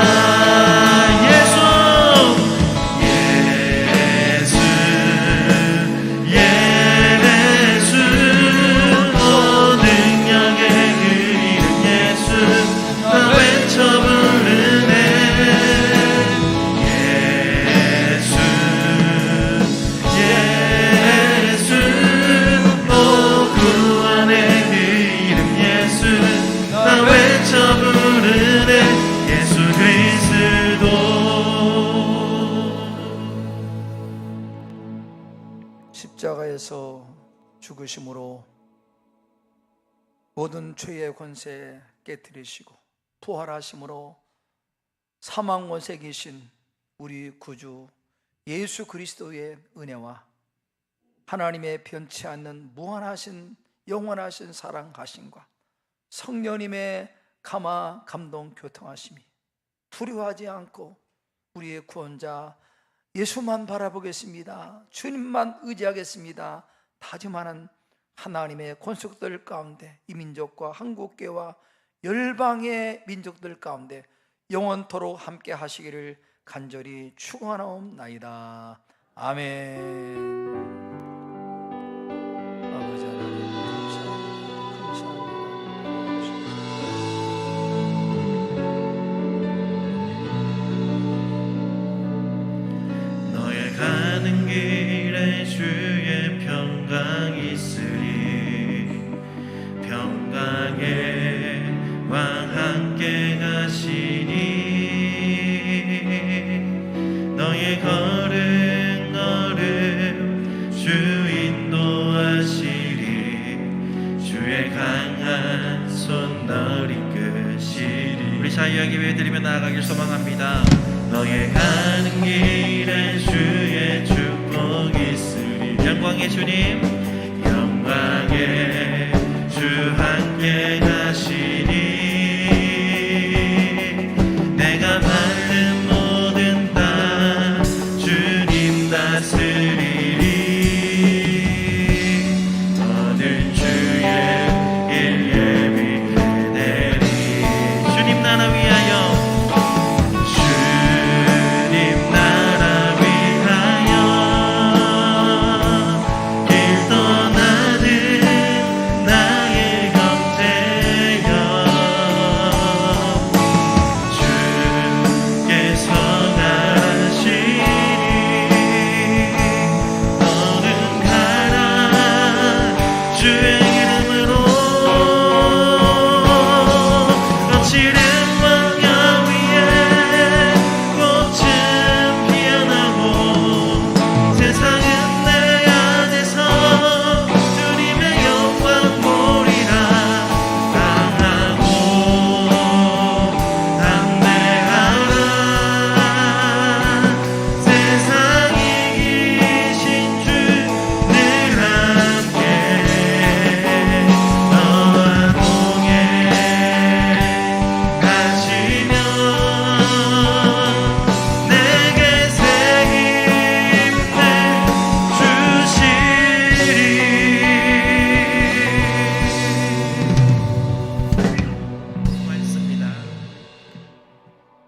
십자가에서 죽으심으로 모든 죄의 권세 깨뜨리시고 부활하심으로 사망 원세 계신 우리 구주 예수 그리스도의 은혜와 하나님의 변치 않는 무한하신 영원하신 사랑하심과 성령님의 감화 감동 교통하심이 두려워하지 않고 우리의 구원자 예수만 바라보겠습니다, 주님만 의지하겠습니다 다짐하는 하나님의 권속들 가운데 이 민족과 한국교회와 열방의 민족들 가운데 영원토록 함께 하시기를 간절히 축원하옵나이다. 아멘. 아버지 하나님 감사합니다. 너의 가는 길에 주의 평강 있으리. 평강의 왕 함께 가시니 너의 걸음 걸음 주 인도하시리. 주의 강한 손 널 이끄시리. 우리 자유하게 외드리며 나아가길 소망합니다. 너의 가는 길에 주의 축복 있으리. 영광의 주님, 영광의 주 함께 가시리.